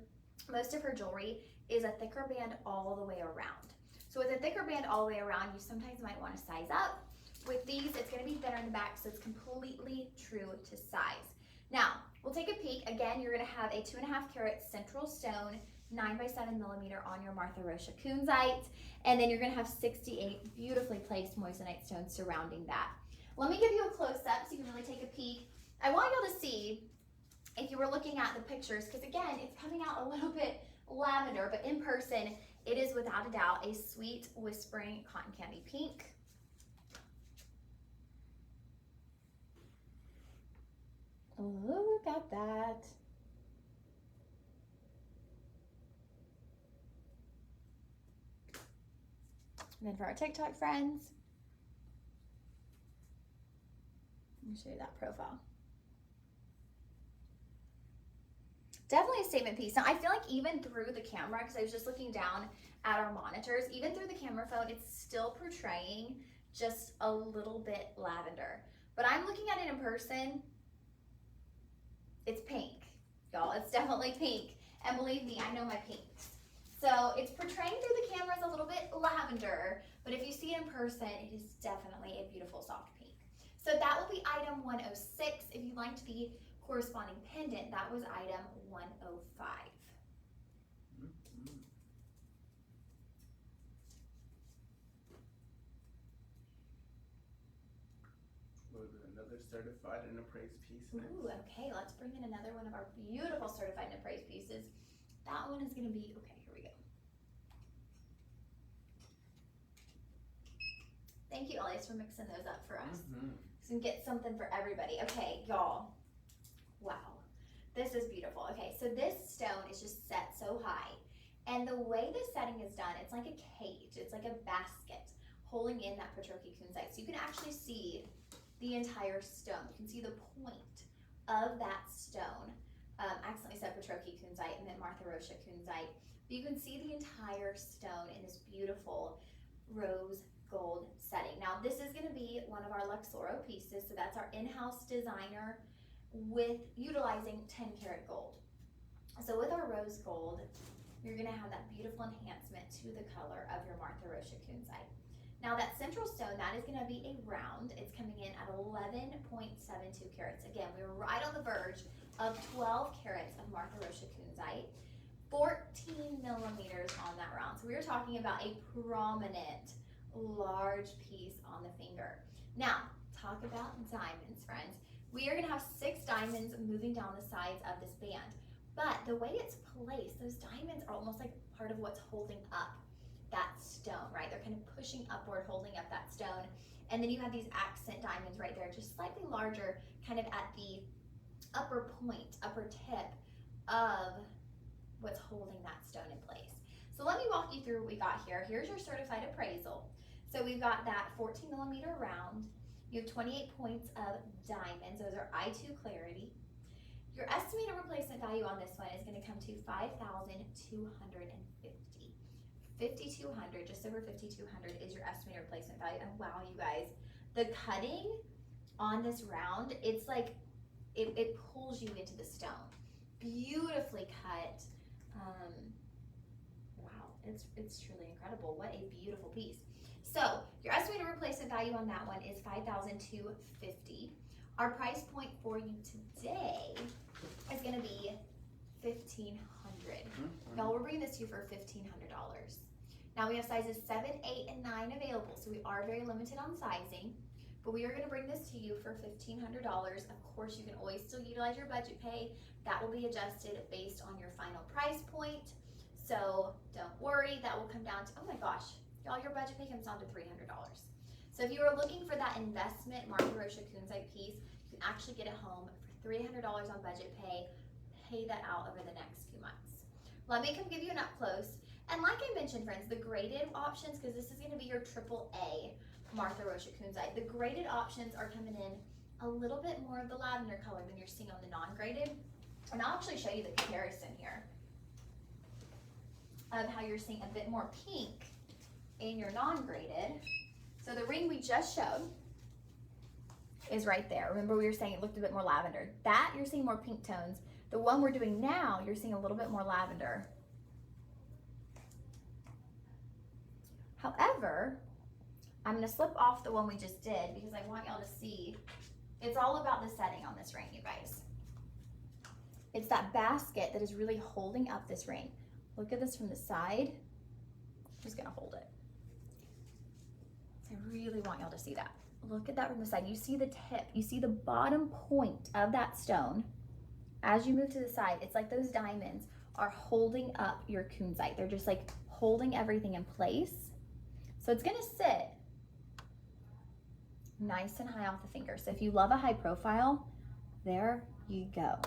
most of her jewelry is a thicker band all the way around. So with a thicker band all the way around, you sometimes might want to size up. With these, it's going to be thinner in the back, so it's completely true to size. Now, we'll take a peek. Again, you're going to have a 2.5 carat central stone, 9x7 millimeter on your Martha Rocha Kunzite, and then you're going to have 68 beautifully placed moissanite stones surrounding that. Let me give you a close-up so you can really take a peek. I want y'all to see, if you were looking at the pictures, because again, it's coming out a little bit lavender, but in person, it is without a doubt a sweet, whispering cotton candy pink. Look at that. And then for our TikTok friends, let me show you that profile. Definitely a statement piece. Now I feel like even through the camera, because I was just looking down at our monitors, even through the camera phone, it's still portraying just a little bit lavender. But I'm looking at it in person, it's pink, y'all. It's definitely pink. And believe me, I know my pinks. So it's portraying through the camera as a little bit lavender, but if you see it in person, it is definitely a beautiful soft pink. So that will be item 106. If you liked the corresponding pendant, that was item 105. Another certified and appraised piece next. Ooh, okay, let's bring in another one of our beautiful certified and appraised pieces. That one is gonna be, okay, here we go. Thank you, Elias, for mixing those up for us. So we can get something for everybody. Okay, y'all, wow, this is beautiful. Okay, so this stone is just set so high. And the way the setting is done, it's like a cage, it's like a basket holding in that Petroki Kunzite. So you can actually see the entire stone. You can see the point of that stone. I accidentally said Petroki Kunzite and then Martha Rocha Kunzite. But you can see the entire stone in this beautiful rose gold setting. Now this is going to be one of our Luxoro pieces. So that's our in-house designer with utilizing 10 karat gold. So with our rose gold, you're going to have that beautiful enhancement to the color of your Martha Rocha Kunzite. Now that central stone, that is going to be a round. It's coming in at 11.72 carats. Again, we were right on the verge of 12 carats of Martha Rocha Kunzite, 14 millimeters on that round. So we were talking about a prominent, large piece on the finger. Now, talk about diamonds, friends. We are going to have 6 diamonds moving down the sides of this band. But the way it's placed, those diamonds are almost like part of what's holding up that stone, right? They're kind of pushing upward, holding up that stone. And then you have these accent diamonds right there, just slightly larger, kind of at the upper point, upper tip of what's holding that stone in place. So let me walk you through what we got here. Here's your certified appraisal. So we've got that 14 millimeter round. You have 28 points of diamonds. Those are I2 clarity. Your estimated replacement value on this one is going to come to $5,250. 5,200, just over 5,200 is your estimated replacement value. And wow, you guys, the cutting on this round, it's like it pulls you into the stone. Beautifully cut. Wow, it's truly incredible. What a beautiful piece. So your estimated replacement value on that one is $5,250. Our price point for you today is going to be $1,500. Y'all, we're bringing this to you for $1,500. Now we have sizes 7, 8, and 9 available, so we are very limited on sizing, but we are going to bring this to you for $1,500. Of course, you can always still utilize your budget pay. That will be adjusted based on your final price point, so don't worry, that will come down to, oh my gosh, y'all, your budget pay comes down to $300. So if you are looking for that investment Martha Rocha Kunzite piece, you can actually get it home for $300 on budget pay. Pay that out over the next few months. Let me come give you an up close. And like I mentioned, friends, the graded options, because this is going to be your AAA Martha Rocha Kunzite, the graded options are coming in a little bit more of the lavender color than you're seeing on the non-graded. And I'll actually show you the comparison here of how you're seeing a bit more pink in your non-graded So the ring we just showed is right there. Remember we were saying it looked a bit more lavender. That you're seeing more pink tones. The one we're doing now, you're seeing a little bit more lavender. However, I'm gonna slip off the one we just did because I want y'all to see. It's all about the setting on this ring, you guys. It's that basket that is really holding up this ring. Look at this from the side. I'm just gonna hold it. I really want y'all to see that. Look at that from the side. You see the tip, you see the bottom point of that stone. As you move to the side, it's like those diamonds are holding up your kunzite. They're just like holding everything in place. So it's gonna sit nice and high off the finger. So if you love a high profile, there you go.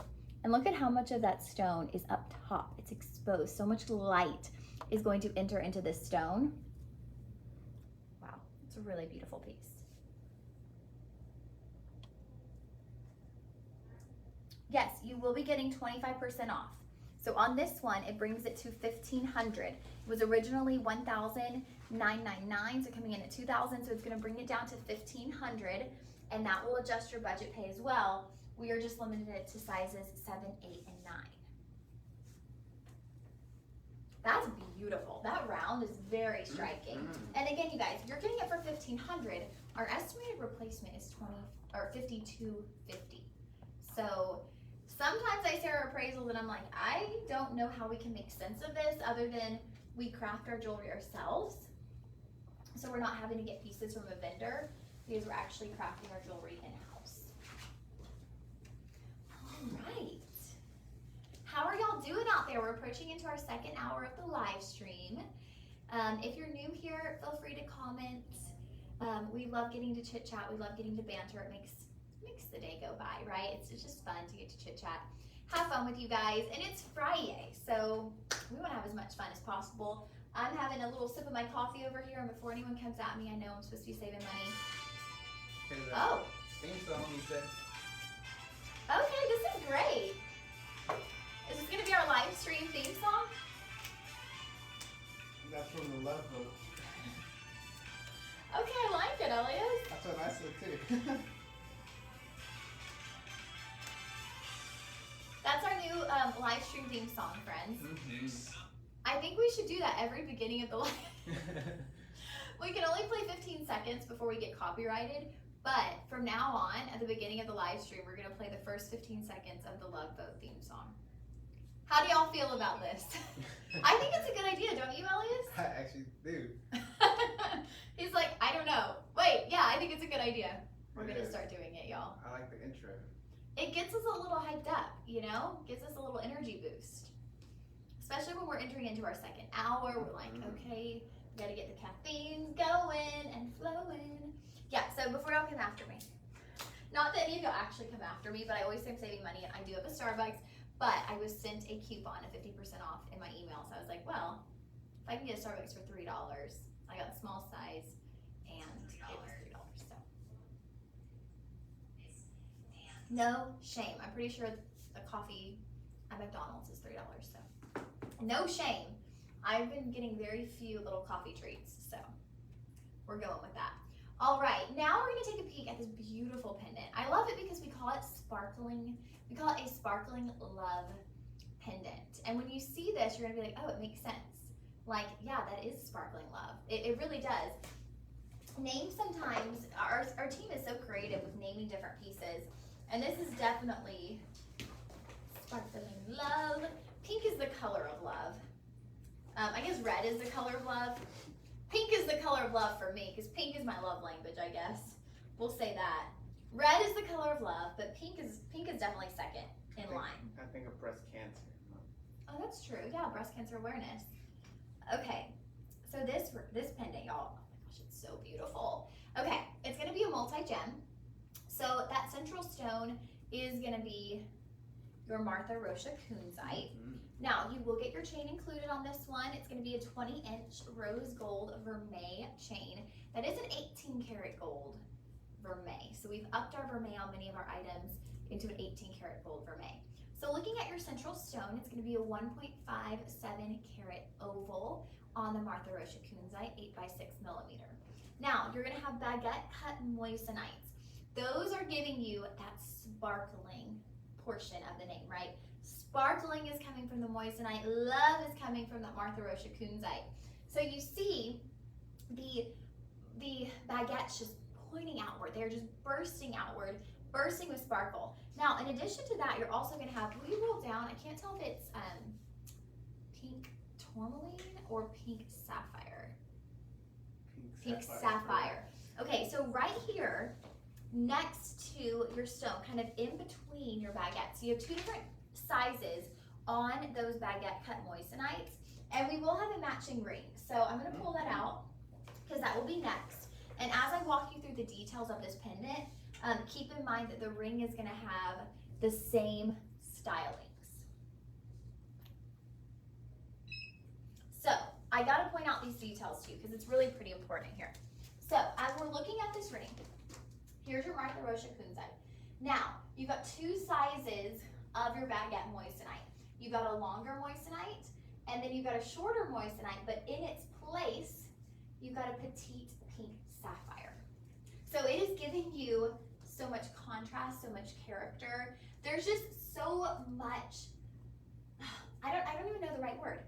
And look at how much of that stone is up top. It's exposed. So much light is going to enter into this stone. Wow, it's a really beautiful piece. Yes, you will be getting 25% off. So on this one, it brings it to $1,500. It was originally $1,999, so coming in at $2,000, so it's gonna bring it down to $1,500, and that will adjust your budget pay as well. We are just limited it to sizes 7, 8, and 9. That's beautiful. That round is very striking. And again, you guys, you're getting it for $1,500. Our estimated replacement is $5,250. So sometimes I see our appraisals and I'm like, I don't know how we can make sense of this other than we craft our jewelry ourselves. So we're not having to get pieces from a vendor because we're actually crafting our jewelry in-house. All right. How are y'all doing out there? We're approaching into our second hour of the live stream. If you're new here, feel free to comment. We love getting to chit chat. We love getting to banter. It makes the day go by, right? It's just fun to get to chit chat, have fun with you guys, and it's Friday, so we want to have as much fun as possible. I'm having a little sip of my coffee over here, and before anyone comes at me, I know I'm supposed to be saving money. Oh. Theme song, you said. Okay, this is great. Is this gonna be our live stream theme song? That's from the love boat. Okay, I like it, Elias. That's what I said too. That's our new live stream theme song, friends. I think we should do that every beginning of the live. We can only play 15 seconds before we get copyrighted, but from now on, at the beginning of the live stream, we're gonna play the first 15 seconds of the Love Boat theme song. How do y'all feel about this? I think it's a good idea, don't you, Elias? I actually do. He's like, I don't know. Wait, yeah, I think it's a good idea. We're gonna start doing it, y'all. I like the intro. It gets us a little hyped up, you know? Gives us a little energy boost. Especially when we're entering into our second hour. We're like, okay, we gotta get the caffeine going and flowing. Yeah, so before y'all come after me. Not that any of y'all actually come after me, but I always say I'm saving money. I do have a Starbucks, but I was sent a coupon of 50% off in my email. So I was like, well, if I can get a Starbucks for $3, I got the small size and it was $3, so. No shame. I'm pretty sure a coffee at McDonald's is $3, so. No shame. I've been getting very few little coffee treats, so we're going with that. All right, now we're gonna take a peek at this beautiful pendant. I love it because we call it sparkling. We call it a sparkling love pendant. And when you see this, you're gonna be like, oh, it makes sense. Like, yeah, that is sparkling love. It really does. Name sometimes, our team is so creative with naming different pieces. And this is definitely sparkling love. Pink is the color of love. I guess red is the color of love. Pink is the color of love for me, because pink is my love language, I guess. We'll say that. Red is the color of love, but pink is definitely second in line. I think of breast cancer. Oh, that's true. Yeah, breast cancer awareness. Okay, so this pendant, y'all, oh my gosh, it's so beautiful. Okay, it's gonna be a multi-gem. So that central stone is gonna be your Martha Rocha Kunzite. Now, you will get your chain included on this one. It's gonna be a 20-inch rose gold vermeil chain. That is an 18-karat gold vermeil. So we've upped our vermeil on many of our items into an 18-karat gold vermeil. So looking at your central stone, it's gonna be a 1.57 karat oval on the Martha Rocha Kunzite 8 by 6 millimeter. Now, you're gonna have baguette cut moissanites. Those are giving you that sparkling portion of the name, right? Sparkling is coming from the moissanite, love is coming from that Martha Rocha Kunzite. So you see the baguettes just pointing outward. They're just bursting outward, bursting with sparkle. Now, in addition to that, you're also gonna have, we roll down, I can't tell if it's pink tourmaline or pink sapphire. Pink sapphire. Okay, so right here, next to your stone, kind of in between your baguettes, you have two different sizes on those baguette cut moissanites, and we will have a matching ring. So I'm gonna pull that out, because that will be next. And as I walk you through the details of this pendant, keep in mind that the ring is gonna have the same stylings. So I gotta point out these details to you because it's really pretty important here. So as we're looking at this ring, here's your Martha Rocha Kunzite. Now, you've got two sizes of your baguette moissanite. You've got a longer moissanite, and then you've got a shorter moissanite, but in its place, you've got a petite pink sapphire. So it is giving you so much contrast, so much character. There's just so much, I don't even know the right word.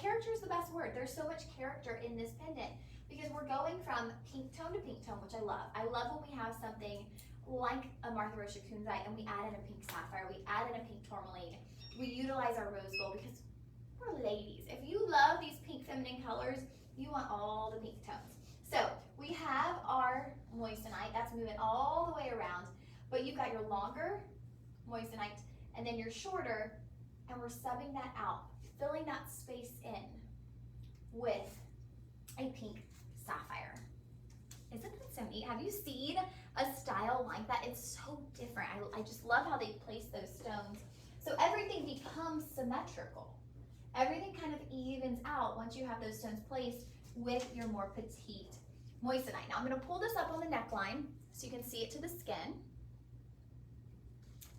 Character is the best word. There's so much character in this pendant because we're going from pink tone to pink tone, which I love. I love when we have something like a Martha Rocha Kunzite and we add in a pink sapphire, we add in a pink tourmaline. We utilize our rose gold because we're ladies. If you love these pink feminine colors, you want all the pink tones. So we have our moissanite, that's moving all the way around, but you've got your longer moissanite and then your shorter, and we're subbing that out, filling that space in with a pink sapphire. Isn't that so neat? Have you seen a style like that? It's so different. I just love how they place those stones. So everything becomes symmetrical. Everything kind of evens out once you have those stones placed with your more petite moissanite. Now I'm gonna pull this up on the neckline so you can see it to the skin.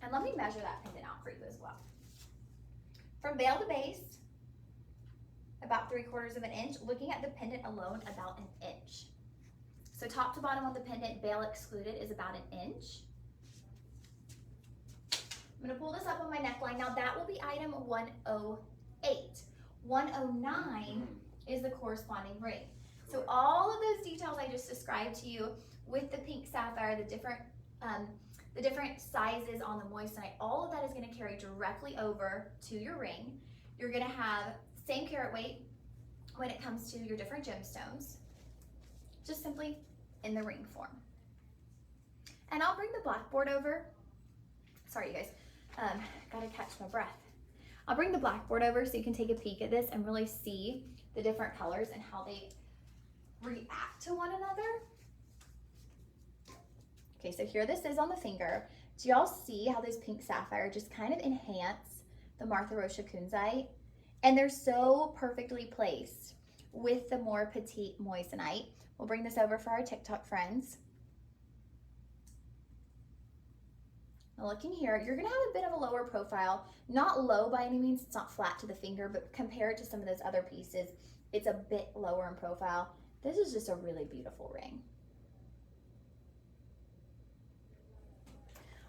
And let me measure that pendant out for you as well. From bail to base, about 3/4 of an inch. Looking at the pendant alone, about an inch. So top to bottom on the pendant, bail excluded, is about an inch. I'm gonna pull this up on my neckline. Now that will be item 108. 109 is the corresponding ring. So all of those details I just described to you with the pink sapphire, the different sizes on the moissanite, all of that is gonna carry directly over to your ring. You're gonna have same carat weight when it comes to your different gemstones, just simply in the ring form. And I'll bring the blackboard over. Sorry, you guys, gotta catch my breath. I'll bring the blackboard over so you can take a peek at this and really see the different colors and how they react to one another. Okay, so here this is on the finger. Do y'all see how those pink sapphire just kind of enhance the Martha Rocha Kunzite? And they're so perfectly placed with the more petite moissanite. We'll bring this over for our TikTok friends. Now looking here, you're gonna have a bit of a lower profile. Not low by any means, it's not flat to the finger, but compared to some of those other pieces, it's a bit lower in profile. This is just a really beautiful ring.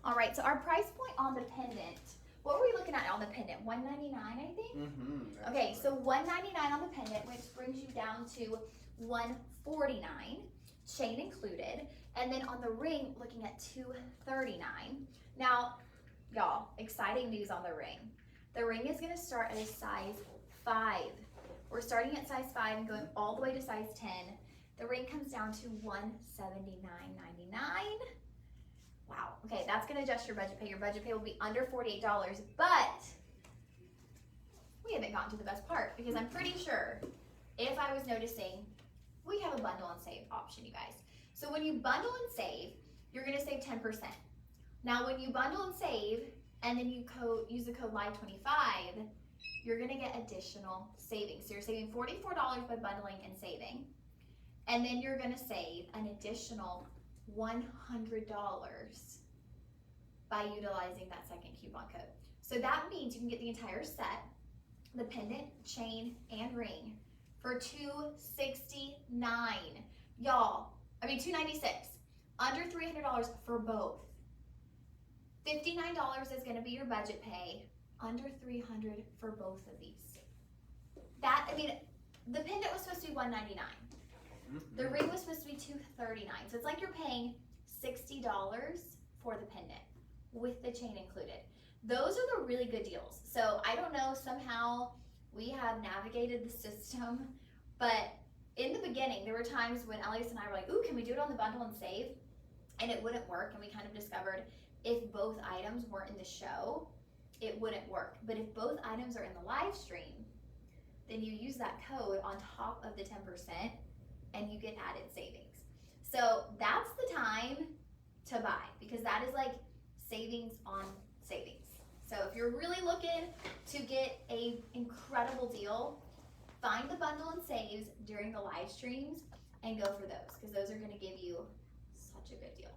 All right, so our price point on the pendant, what were we looking at on the pendant? $199, I think? Mm-hmm. Okay, so $199 on the pendant, which brings you down to $149, chain included. And then on the ring, looking at $239. Now, y'all, exciting news on the ring. The ring is gonna start at a size 5. We're starting at size 5 and going all the way to size 10. The ring comes down to $179.99. Wow, okay, that's gonna adjust your budget pay. Your budget pay will be under $48, but we haven't gotten to the best part because I'm pretty sure if I was noticing, we have a bundle and save option, you guys. So when you bundle and save, you're gonna save 10%. Now when you bundle and save, and then you use the code LIVE25, you're gonna get additional savings. So you're saving $44 by bundling and saving, and then you're gonna save an additional $100 by utilizing that second coupon code. So that means you can get the entire set, the pendant, chain, and ring for $269. Y'all, I mean $296, under $300 for both. $59 is gonna be your budget pay, under $300 for both of these. That, I mean, the pendant was supposed to be $199. The ring was supposed to be $239. So it's like you're paying $60 for the pendant with the chain included. Those are the really good deals. So I don't know, somehow we have navigated the system, but in the beginning, there were times when Elias and I were like, ooh, can we do it on the bundle and save? And it wouldn't work, and we kind of discovered if both items weren't in the show, it wouldn't work. But if both items are in the live stream, then you use that code on top of the 10% and you get added savings. So that's the time to buy, because that is like savings on savings. So if you're really looking to get an incredible deal, find the bundle and saves during the live streams and go for those, because those are gonna give you such a good deal.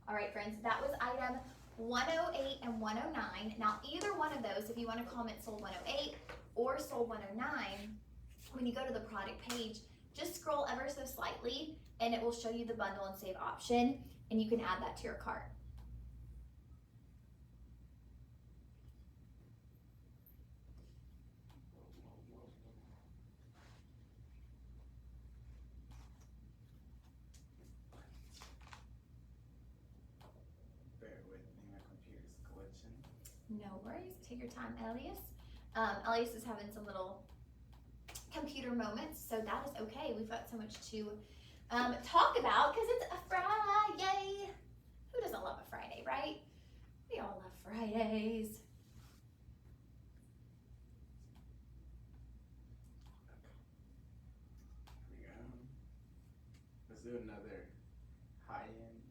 All right, friends, that was item 108 and 109. Now, either one of those, if you want to comment sold 108 or sold 109, when you go to the product page, just scroll ever so slightly and it will show you the bundle and save option, and you can add that to your cart. No worries, take your time, Elias. Elias is having some little computer moments, so that is okay. We've got so much to talk about because it's a Friday. Who doesn't love a Friday, right? We all love Fridays. Here we go. Let's do another high-end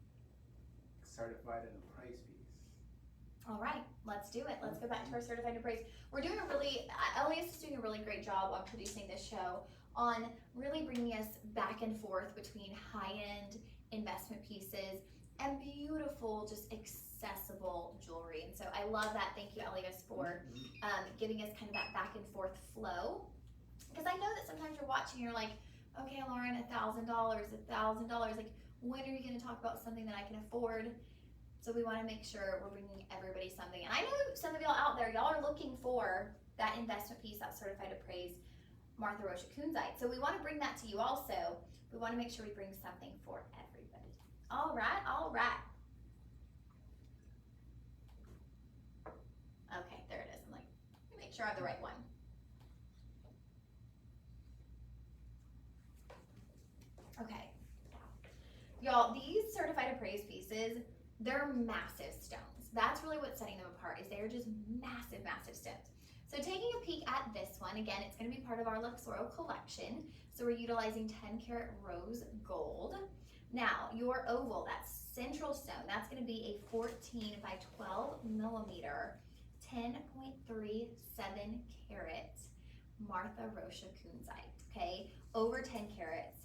certified and appraised piece. All right, let's do it. Let's go back to our certified and appraised. We're doing Elias is doing a really great job on producing this show, on really bringing us back and forth between high-end investment pieces and beautiful, just accessible jewelry. And so I love that. Thank you, Elias, for giving us kind of that back and forth flow. Because I know that sometimes you're watching, you're like, okay, Lauren, $1,000, $1,000. Like, when are you going to talk about something that I can afford? So we want to make sure we're bringing everybody something. And I know some of y'all out there, y'all are looking for that investment piece, that certified appraised Martha Rocha Kunzite. So we want to bring that to you also. We want to make sure we bring something for everybody. All right, all right. Okay, there it is. I'm like, let me make sure I have the right one. Okay. Y'all, these certified appraised pieces, they're massive stones. That's really what's setting them apart, is they're just massive, massive stones. So taking a peek at this one, again, it's gonna be part of our Luxoro collection. So we're utilizing 10 karat rose gold. Now, your oval, that central stone, that's gonna be a 14 by 12 millimeter, 10.37 carat Martha Rocha Kunzite, okay? Over 10 carats.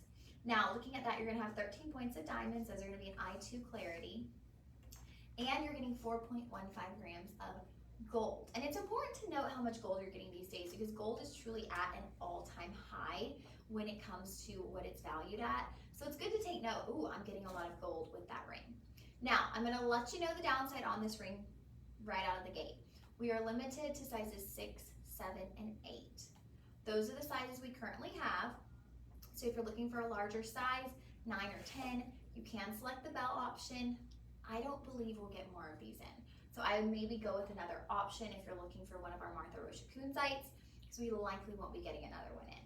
Now, looking at that, you're gonna have 13 points of diamonds. Those are gonna be an I2 clarity. And you're getting 4.15 grams of gold. And it's important to note how much gold you're getting these days, because gold is truly at an all-time high when it comes to what it's valued at. So it's good to take note, ooh, I'm getting a lot of gold with that ring. Now, I'm gonna let you know the downside on this ring right out of the gate. We are limited to sizes 6, 7, and 8. Those are the sizes we currently have. So if you're looking for a larger size, 9 or 10, you can select the bell option. I don't believe we'll get more of these in. So I would maybe go with another option if you're looking for one of our Martha Rocha Kunzites, because we likely won't be getting another one in.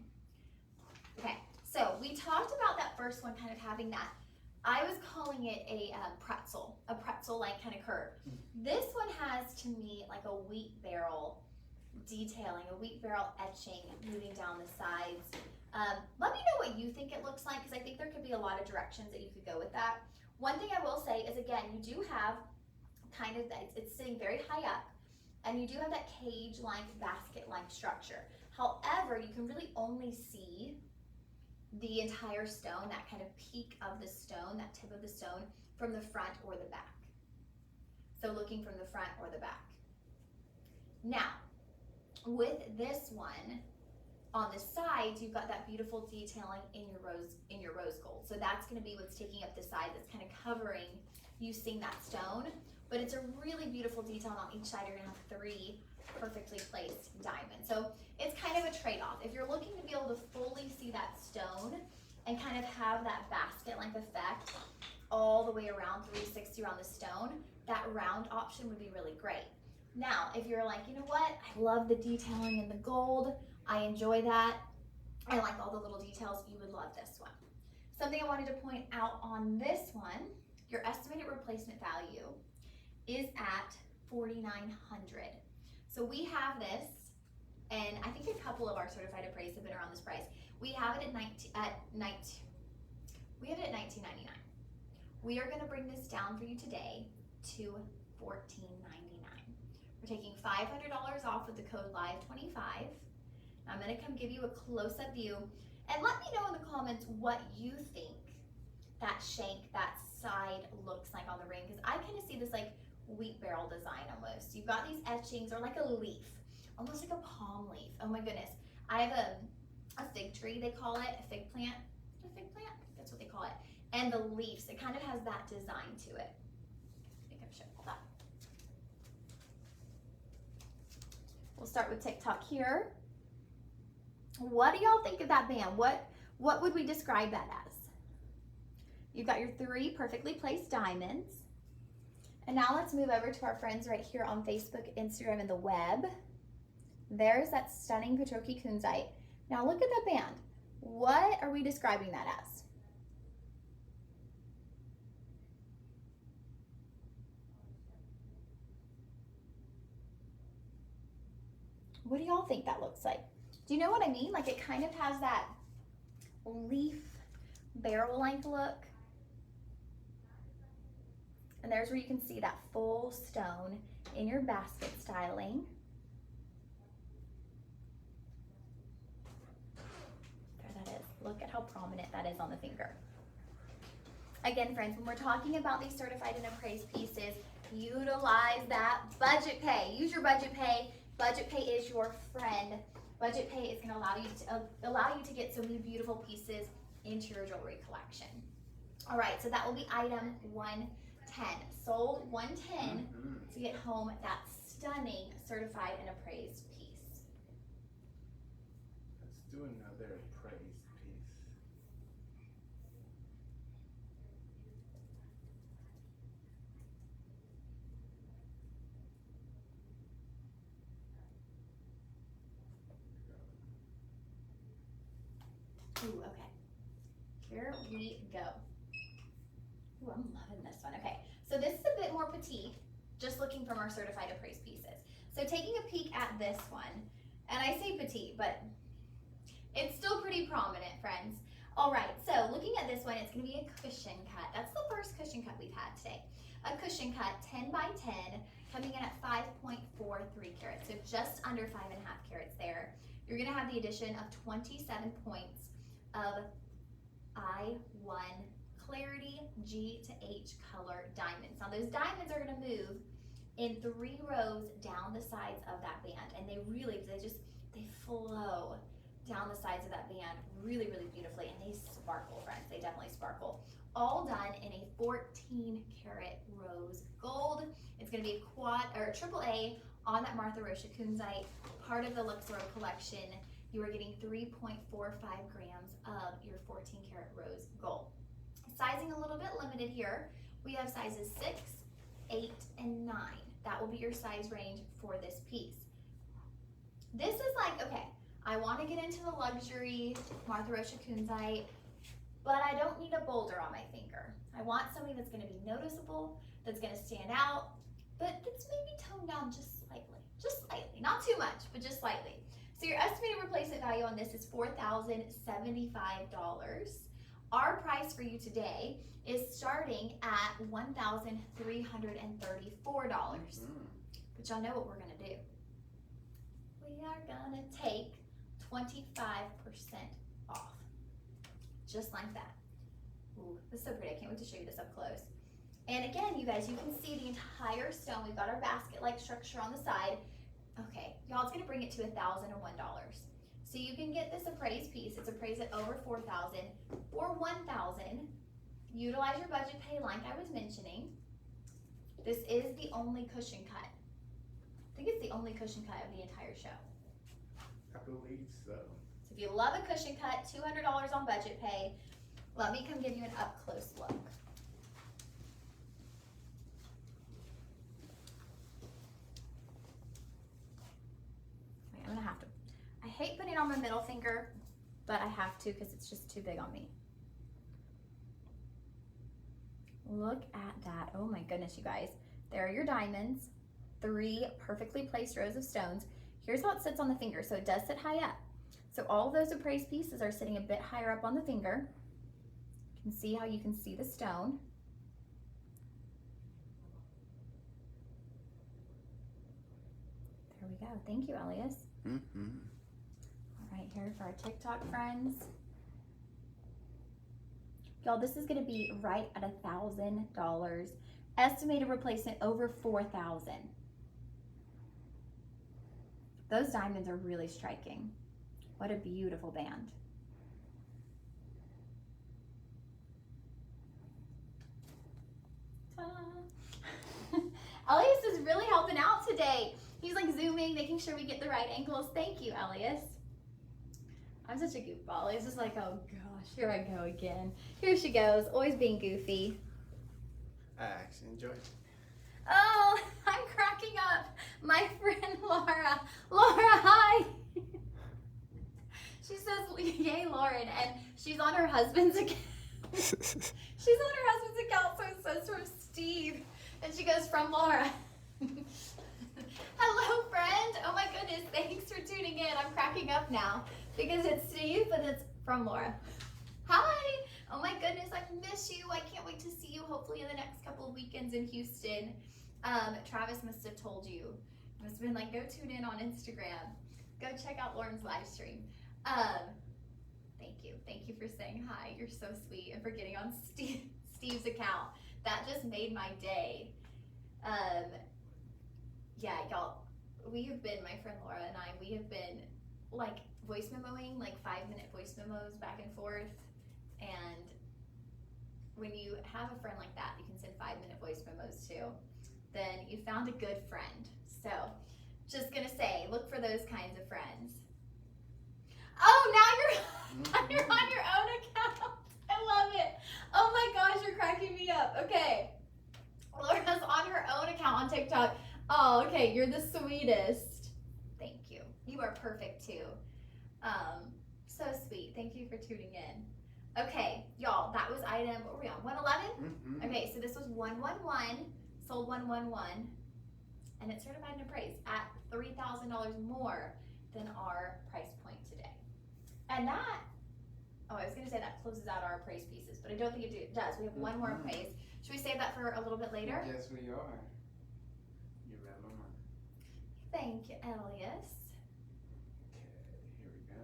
Okay, so we talked about that first one kind of having that, I was calling it a pretzel-like kind of curve. This one has, to me, like a wheat barrel detailing, a wheat barrel etching moving down the sides. Let me know what you think it looks like, because I think there could be a lot of directions that you could go with that. One thing I will say is, again, you do have kind of, it's sitting very high up, and you do have that cage-like, basket-like structure. However, you can really only see the entire stone, that kind of peak of the stone, that tip of the stone, from the front or the back. So looking from the front or the back. Now, with this one, on the sides, you've got that beautiful detailing in your rose gold. So that's going to be what's taking up the side, that's kind of covering you seeing that stone. But it's a really beautiful detail, and on each side you're going to have 3 perfectly placed diamonds. So it's kind of a trade-off. If you're looking to be able to fully see that stone and kind of have that basket-length effect all the way around 360 around the stone, that round option would be really great. Now, if you're like, you know what, I love the detailing in the gold, I enjoy that, I like all the little details, you would love this one. Something I wanted to point out on this one, your estimated replacement value is at $4,900. So we have this, and I think a couple of our certified appraised have been around this price. We have it at $19.99. We are going to bring this down for you today to $14.99. We're taking $500 off with the code LIVE25. I'm going to come give you a close-up view, and let me know in the comments what you think that shank, that side looks like on the ring, because I kind of see this like wheat barrel design almost. You've got these etchings, or like a leaf, almost like a palm leaf. Oh my goodness. I have a fig tree, they call it, a fig plant. A fig plant? I think that's what they call it. And the leaves, it kind of has that design to it. I think I'm showing that. We'll start with TikTok here. What do y'all think of that band? What would we describe that as? You've got your 3 perfectly placed diamonds. And now let's move over to our friends right here on Facebook, Instagram, and the web. There's that stunning Petroki Kunzite. Now look at that band. What are we describing that as? What do y'all think that looks like? Do you know what I mean? Like, it kind of has that leaf barrel-length look. And there's where you can see that full stone in your basket styling. There that is. Look at how prominent that is on the finger. Again, friends, when we're talking about these certified and appraised pieces, utilize that budget pay. Use your budget pay. Budget pay is your friend. Budget pay is going to allow you to get so many beautiful pieces into your jewelry collection. All right, so that will be item 110. Sold 110 to get home that stunning certified and appraised piece. Let's do another appraised piece. Ooh, okay. Here we go. Ooh, I'm loving this one. Okay, so this is a bit more petite, just looking from our certified appraised pieces. So taking a peek at this one, and I say petite, but it's still pretty prominent, friends. All right, so looking at this one, it's gonna be a cushion cut. That's the first cushion cut we've had today. A cushion cut, 10 by 10, coming in at 5.43 carats, so just under 5.5 carats there. You're gonna have the addition of 27 points of I1 Clarity G to H color diamonds. Now those diamonds are going to move in 3 rows down the sides of that band, and they flow down the sides of that band really, really beautifully, and they sparkle, friends. They definitely sparkle. All done in a 14 karat rose gold. It's going to be a triple A on that Martha Rocha Kunzite, part of the Luxoro collection. You are getting 3.45 grams of your 14 karat rose gold. Sizing a little bit limited here. We have sizes 6, 8, and 9. That will be your size range for this piece. This is like, okay, I want to get into the luxury Martha Rocha Kunzite, but I don't need a boulder on my finger. I want something that's going to be noticeable, that's going to stand out, but that's maybe toned down just slightly, not too much, but just slightly. So your estimated replacement value on this is $4,075. Our price for you today is starting at $1,334. But y'all know what we're gonna do. We are gonna take 25% off. Just like that. Ooh, this is so pretty. I can't wait to show you this up close. And again, you guys, you can see the entire stone. We've got our basket-like structure on the side. Okay, y'all, it's gonna bring it to $1,001. So you can get this appraised piece. It's appraised at over $4,000 or $1,000. Utilize your budget pay like I was mentioning. This is the only cushion cut. I think it's the only cushion cut of the entire show. I believe so. So if you love a cushion cut, $200 on budget pay. Let me come give you an up close look. Wait, I'm gonna have to. I hate putting it on my middle finger, but I have to because it's just too big on me. Look at that. Oh my goodness, you guys. There are your diamonds. 3 perfectly placed rows of stones. Here's how it sits on the finger. So it does sit high up. So all of those appraised pieces are sitting a bit higher up on the finger. You can see how you can see the stone. There we go. Thank you, Elias. Mm-hmm. All right, here for our TikTok friends. Y'all, this is gonna be right at $1,000. Estimated replacement over $4,000. Those diamonds are really striking. What a beautiful band. Ta-da. Elias is really helping out today. He's like zooming, making sure we get the right angles. Thank you, Elias. I'm such a goofball. He's just like, oh gosh, here I go again. Here she goes, always being goofy. I actually enjoy it. Oh, I'm cracking up. My friend Laura. Laura, hi. She says, yay, Lauren, and she's on her husband's account. She's on her husband's account, so it says from Steve. And she goes, from Laura. Hello, friend. Oh my goodness, thanks for tuning in. I'm cracking up now because it's Steve, but it's from Laura. Hi. Oh my goodness, I miss you. I can't wait to see you hopefully in the next couple of weekends in Houston. Travis must have told you. He must have been like, go tune in on Instagram. Go check out Lauren's live stream. Thank you. Thank you for saying hi. You're so sweet and for getting on Steve's account. That just made my day. Yeah, y'all, we have been, my friend Laura and I, we have been like voice memoing, like 5-minute voice memos back and forth. And when you have a friend like that, you can send 5-minute voice memos to, then you found a good friend. So just gonna say, look for those kinds of friends. Oh, now you're on your own account. I love it. Oh my gosh, you're cracking me up. Okay. Laura's on her own account on TikTok. Oh, okay, you're the sweetest. Thank you. You are perfect too. So sweet. Thank you for tuning in. Okay, y'all, that was item, what were we on, 111? Mm-hmm. Okay, so this was 111, sold 111, and it's certified and appraised at $3,000 more than our price point today. And that, oh, I was gonna say that closes out our appraised pieces, but I don't think it does. We have one more appraised. Should we save that for a little bit later? Yes, we are. You read my mind. Thank you, Elias. Okay, here we go.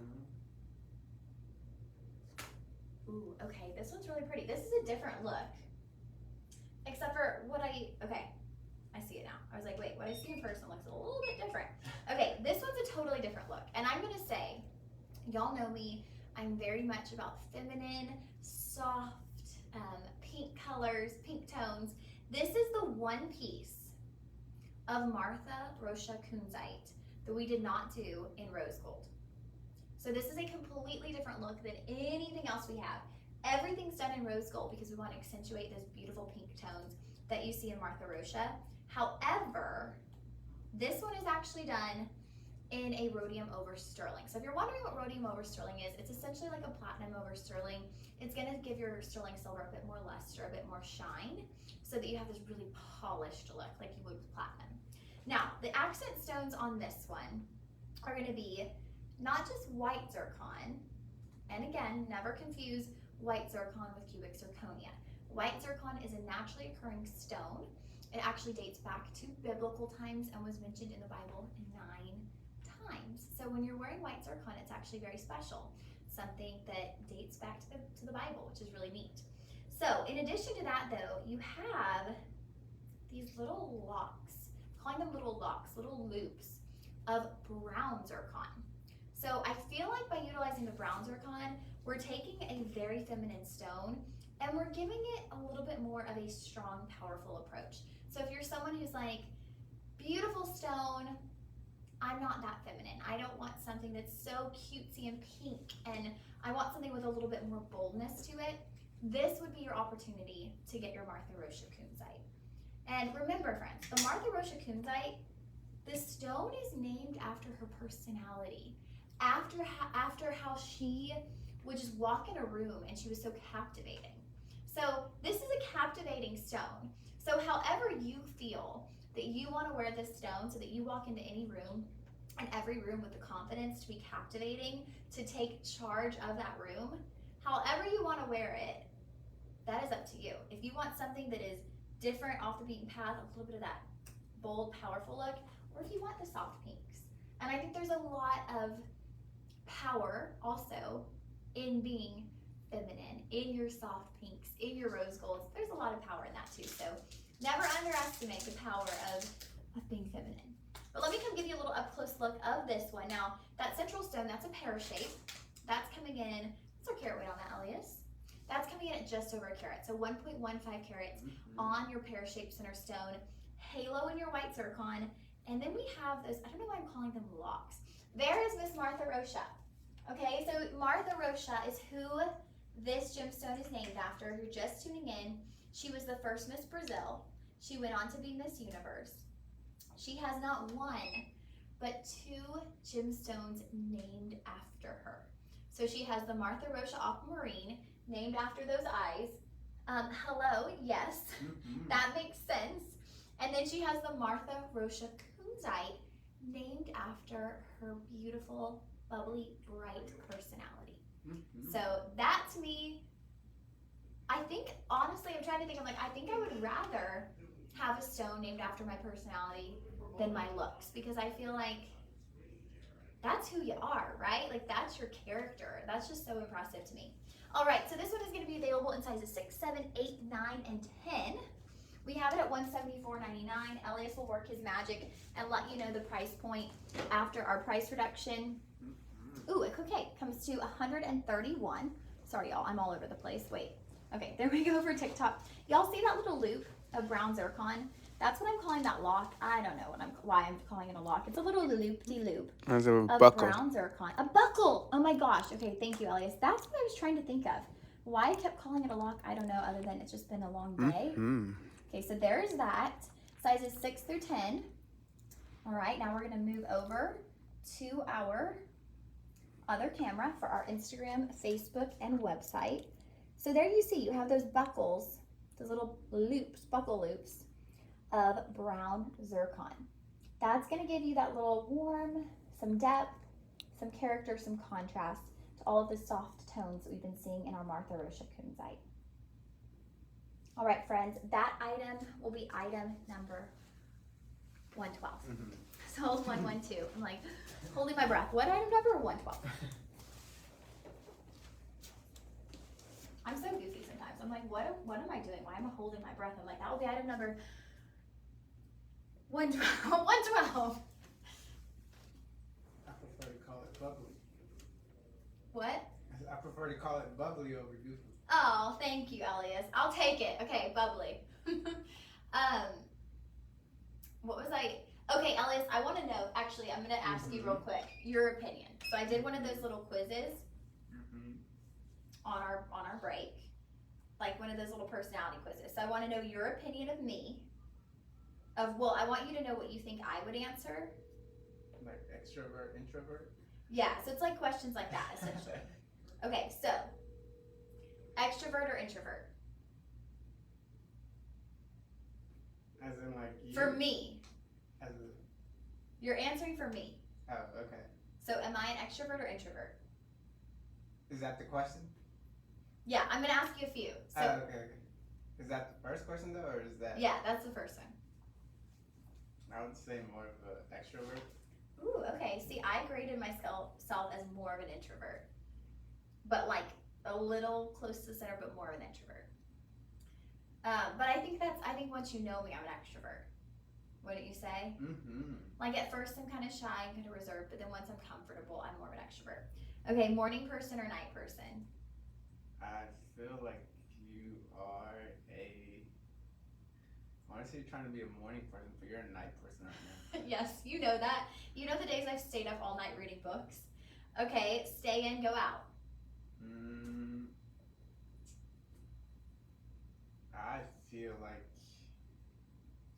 Ooh, okay, this one's really pretty. This is a different look. Except for what I see it now. I was like, wait, what I see in person looks a little bit different. Okay, this one's a totally different look. And I'm gonna say, y'all know me, I'm very much about feminine, soft, pink colors, pink tones. This is the one piece of Martha Rocha Kunzite that we did not do in rose gold. So this is a completely different look than anything else we have. Everything's done in rose gold because we want to accentuate those beautiful pink tones that you see in Martha Rocha. However, this one is actually done in a rhodium over sterling. So if you're wondering what rhodium over sterling is, it's essentially like a platinum over sterling. It's gonna give your sterling silver a bit more luster, a bit more shine, so that you have this really polished look like you would with platinum. Now, the accent stones on this one are gonna be not just white zircon, and again, never confuse white zircon with cubic zirconia. White zircon is a naturally occurring stone. It actually dates back to biblical times and was mentioned in the Bible 9 times. So when you're wearing white zircon, it's actually very special. Something that dates back to the Bible, which is really neat. So in addition to that though, you have these little locks, calling them little locks, little loops of brown zircon. So I feel like by utilizing the brown zircon, we're taking a very feminine stone and we're giving it a little bit more of a strong, powerful approach. So if you're someone who's like, beautiful stone, I'm not that feminine. I don't want something that's so cutesy and pink, and I want something with a little bit more boldness to it. This would be your opportunity to get your Martha Rocha Kunzite. And remember, friends, the Martha Rocha Kunzite, the stone is named after her personality, after how she would just walk in a room and she was so captivating. So this is a captivating stone. So however you feel that you want to wear this stone so that you walk into any room and every room with the confidence to be captivating, to take charge of that room, however you want to wear it, that is up to you. If you want something that is different, off the beaten path, a little bit of that bold, powerful look, or if you want the soft pinks. And I think there's a lot of power also in being feminine, in your soft pinks, in your rose golds. There's a lot of power in that too. So never underestimate the power of being feminine. But let me come give you a little up close look of this one. Now, that central stone, that's a pear shape. That's coming in, what's our carat weight on that, Elias? That's coming in at just over a carat. So 1.15 carats on your pear shaped center stone, halo in your white zircon. And then we have those, I don't know why I'm calling them locks. There is Miss Martha Rocha. Okay, so Martha Rocha is who this gemstone is named after. If you're just tuning in, she was the first Miss Brazil. She went on to be Miss Universe. She has not one, but 2 gemstones named after her. So she has the Martha Rocha Aquamarine, named after those eyes. Hello, yes, that makes sense. And then she has the Martha Rocha Kunzite, named after her beautiful, bubbly, bright personality. So that to me, I think, honestly, I'm trying to think, I think I would rather have a stone named after my personality than my looks, because I feel like that's who you are, right? Like that's your character. That's just so impressive to me. All right, so this one is going to be available in sizes 6, 7, 8, 9, and 10. We have it at $174.99. Elias will work his magic and let you know the price point after our price reduction. Ooh, okay, comes to $131. Sorry, y'all, I'm all over the place. Wait. Okay, there we go for TikTok. Y'all see that little loop of brown zircon? That's what I'm calling that lock. I don't know why I'm calling it a lock. It's a little loop-de-loop of buckle. Brown zircon. A buckle! Oh my gosh. Okay, thank you, Elias. That's what I was trying to think of. Why I kept calling it a lock, I don't know, other than it's just been a long day. Okay, so there's that. Sizes 6 through 10. All right, now we're going to move over to our other camera for our Instagram, Facebook, and website. So there you see, you have those buckles, those little loops, buckle loops of brown zircon. That's going to give you that little warm, some depth, some character, some contrast to all of the soft tones that we've been seeing in our Martha Rocha Kunzite. All right, friends, that item will be item number 112. So hold 112. I'm like holding my breath. What item number? 112. I'm so goofy sometimes. I'm like, what am I doing? Why am I holding my breath? I'm like, that will be item number 112. 112. I prefer to call it bubbly. What? I prefer to call it bubbly over goofy. Oh, thank you, Elias. I'll take it. Okay, bubbly. What was I? Okay, Elias, I want to know. Actually, I'm going to ask you real quick your opinion. So I did one of those little quizzes on our break, like one of those little personality quizzes. So I want to know your opinion of me. I want you to know what you think I would answer. Like extrovert, introvert? Yeah, so it's like questions like that, essentially. Okay, so extrovert or introvert? As in like you? For me. As a... You're answering for me. Oh, okay. So am I an extrovert or introvert? Is that the question? Yeah, I'm going to ask you a few. So, okay. Is that the first question though, or is that? Yeah, that's the first one. I would say more of an extrovert. Ooh, okay. See, I graded myself as more of an introvert, but like a little close to the center, but more of an introvert. But I think once you know me, I'm an extrovert. wouldn't you say? Mm-hmm. Like at first I'm kind of shy and kind of reserved, but then once I'm comfortable, I'm more of an extrovert. Okay, morning person or night person? I feel like you are honestly trying to be a morning person, but you're a night person right now. Yes, you know that. You know the days I've stayed up all night reading books. Okay, stay in, go out. I feel like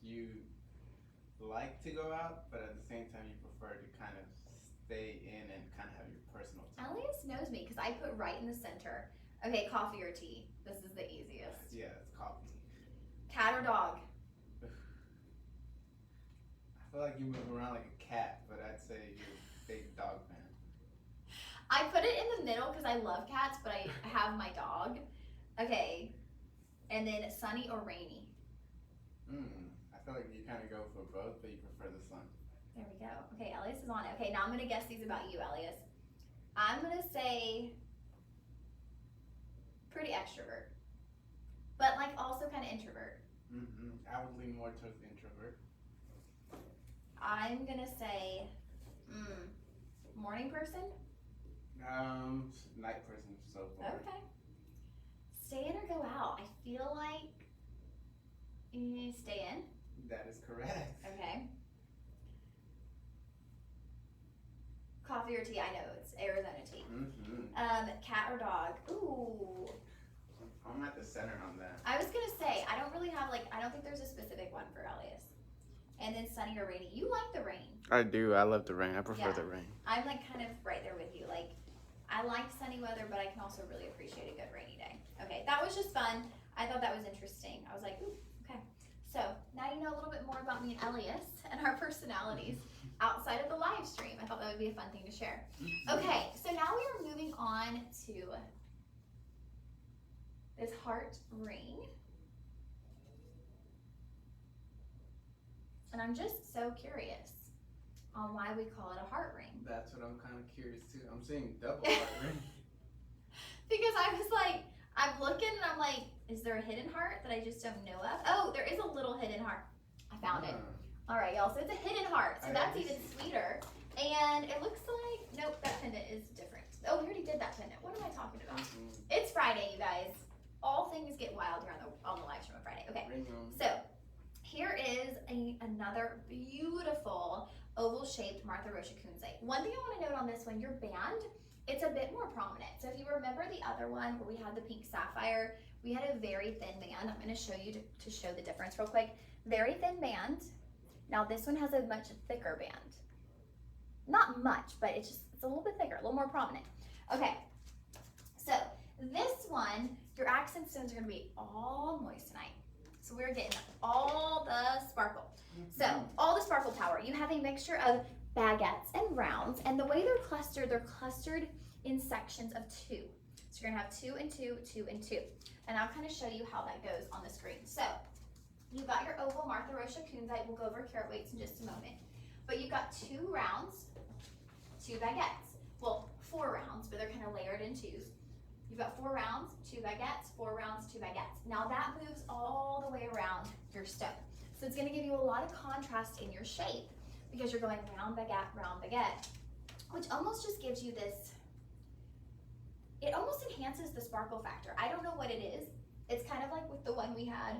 you like to go out, but at the same time you prefer to kind of stay in and kind of have your personal time. Elias knows me because I put right in the center. Okay, coffee or tea? This is the easiest. Yeah, it's coffee. Cat or dog? I feel like you move around like a cat, but I'd say you're a big dog fan. I put it in the middle because I love cats, but I have my dog. Okay, and then sunny or rainy? I feel like you kind of go for both, but you prefer the sun. There we go. Okay, Elias is on it. Okay, now I'm going to guess these about you, Elias. I'm going to say pretty extrovert, but like also kind of introvert. I would lean more towards introvert. I'm going to say morning person? Night person so far. Okay. Stay in or go out? I feel like stay in. That is correct. Okay. Coffee or tea? I know it's Arizona tea. Cat or dog? Ooh. I'm at the center on that. I was gonna say I don't really have I don't think there's a specific one for Elias. And then sunny or rainy? You like the rain. I do. I love the rain. I prefer the rain. I'm kind of right there with you. I like sunny weather, but I can also really appreciate a good rainy day. Okay, that was just fun. I thought that was interesting. I was like, ooh, okay. So now you know a little bit more about me and Elias and our personalities outside of the live stream. I thought that would be a fun thing to share. Okay, so now we are moving on to this heart ring. And I'm just so curious on why we call it a heart ring. That's what I'm kind of curious too. I'm seeing double heart ring. Because I was like, I'm looking and I'm like, is there a hidden heart that I just don't know of? Oh, there is a little hidden heart. I found it. All right, y'all. So it's a hidden heart. So that's even sweeter. And it looks like, nope, that pendant is different. Oh, we already did that pendant. What am I talking about? It's Friday, you guys. All things get wild here on the live stream on Friday. Okay, so here is another beautiful oval-shaped Martha Rocha Kunzite. One thing I want to note on this one, your band, it's a bit more prominent. So if you remember the other one where we had the pink sapphire, we had a very thin band. I'm going to show you to show the difference real quick. Very thin band. Now this one has a much thicker band. Not much, but it's a little bit thicker, a little more prominent. Okay, so this one, your accent stones are going to be all moissanite. So we're getting all the sparkle. So all the sparkle power. You have a mixture of baguettes and rounds, and the way they're clustered in sections of 2. So you're gonna have 2 and 2, 2 and 2. And I'll kind of show you how that goes on the screen. So you've got your oval Martha Rocha Kunzite. We'll go over carat weights in just a moment. But you've got 2 rounds, 2 baguettes. Well, 4 rounds, but they're kind of layered in 2s. You've got 4 rounds, 2 baguettes, 4 rounds, 2 baguettes. Now that moves all the way around your stone. So it's gonna give you a lot of contrast in your shape because you're going round baguette, which almost just gives you this, it almost enhances the sparkle factor. I don't know what it is. It's kind of like with the one we had,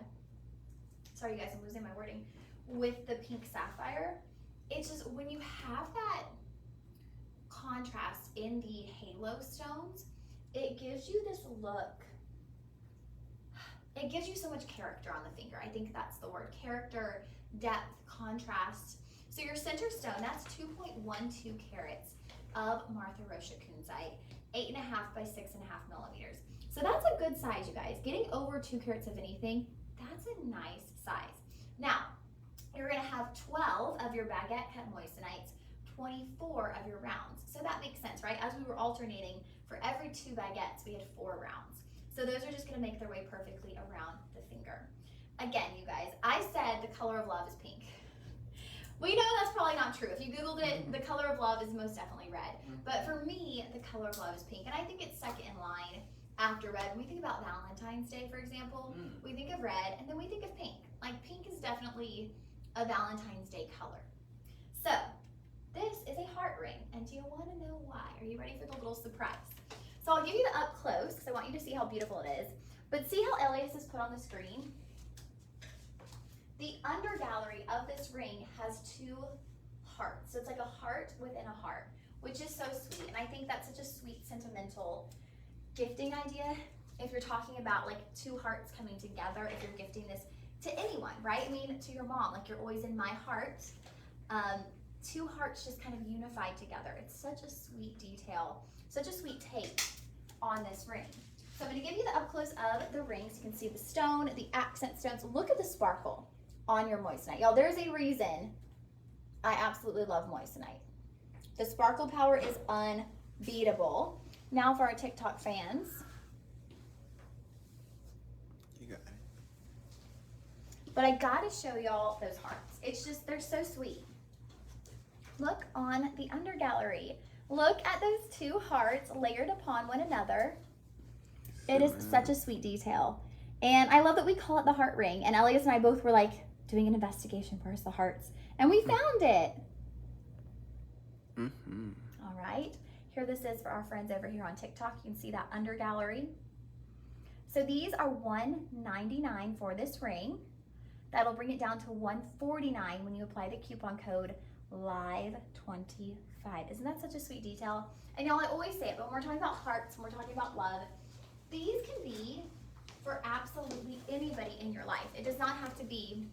sorry you guys, I'm losing my wording, with the pink sapphire. It's just when you have that contrast in the halo stones, it gives you this look. It gives you so much character on the finger. I think that's the word. Character, depth, contrast. So your center stone, that's 2.12 carats of Martha Rocha Kunzite, 8.5 by 6.5 millimeters. So that's a good size, you guys. Getting over 2 carats of anything, that's a nice size. Now, you're gonna have 12 of your baguette cut moissanites, 24 of your rounds. So that makes sense, right? As we were alternating, for every 2 baguettes, we had 4 rounds. So those are just gonna make their way perfectly around the finger. Again, you guys, I said the color of love is pink. We know that's probably not true. If you Googled it, the color of love is most definitely red. But for me, the color of love is pink. And I think it's second in line after red. When we think about Valentine's Day, for example, we think of red and then we think of pink. Like pink is definitely a Valentine's Day color. So this is a heart ring, and do you want to know why? Are you ready for the little surprise? So I'll give you the up close because I want you to see how beautiful it is. But see how Elias is put on the screen? The under gallery of this ring has 2 hearts. So it's like a heart within a heart, which is so sweet. And I think that's such a sweet, sentimental gifting idea. If you're talking about like 2 hearts coming together, if you're gifting this to anyone, right? I mean, to your mom, like you're always in my heart. 2 hearts just kind of unified together. It's such a sweet detail, such a sweet take on this ring. So I'm gonna give you the up close of the ring so you can see the stone, the accent stones. Look at the sparkle on your moissanite. Y'all, there's a reason I absolutely love moissanite. The sparkle power is unbeatable. Now for our TikTok fans. You got it. But I gotta show y'all those hearts. It's just, they're so sweet. Look on the under gallery. Look at those 2 hearts layered upon one another. It is such a sweet detail. And I love that we call it the heart ring. And Elias and I both were like doing an investigation. Where's the hearts? And we found it. Mm-hmm. All right. Here this is for our friends over here on TikTok. You can see that under gallery. So these are $199 for this ring. That'll bring it down to $149 when you apply the coupon code LIVE25. Isn't that such a sweet detail? And y'all, I always say it, but when we're talking about hearts, when we're talking about love, these can be for absolutely anybody in your life. It does not have to be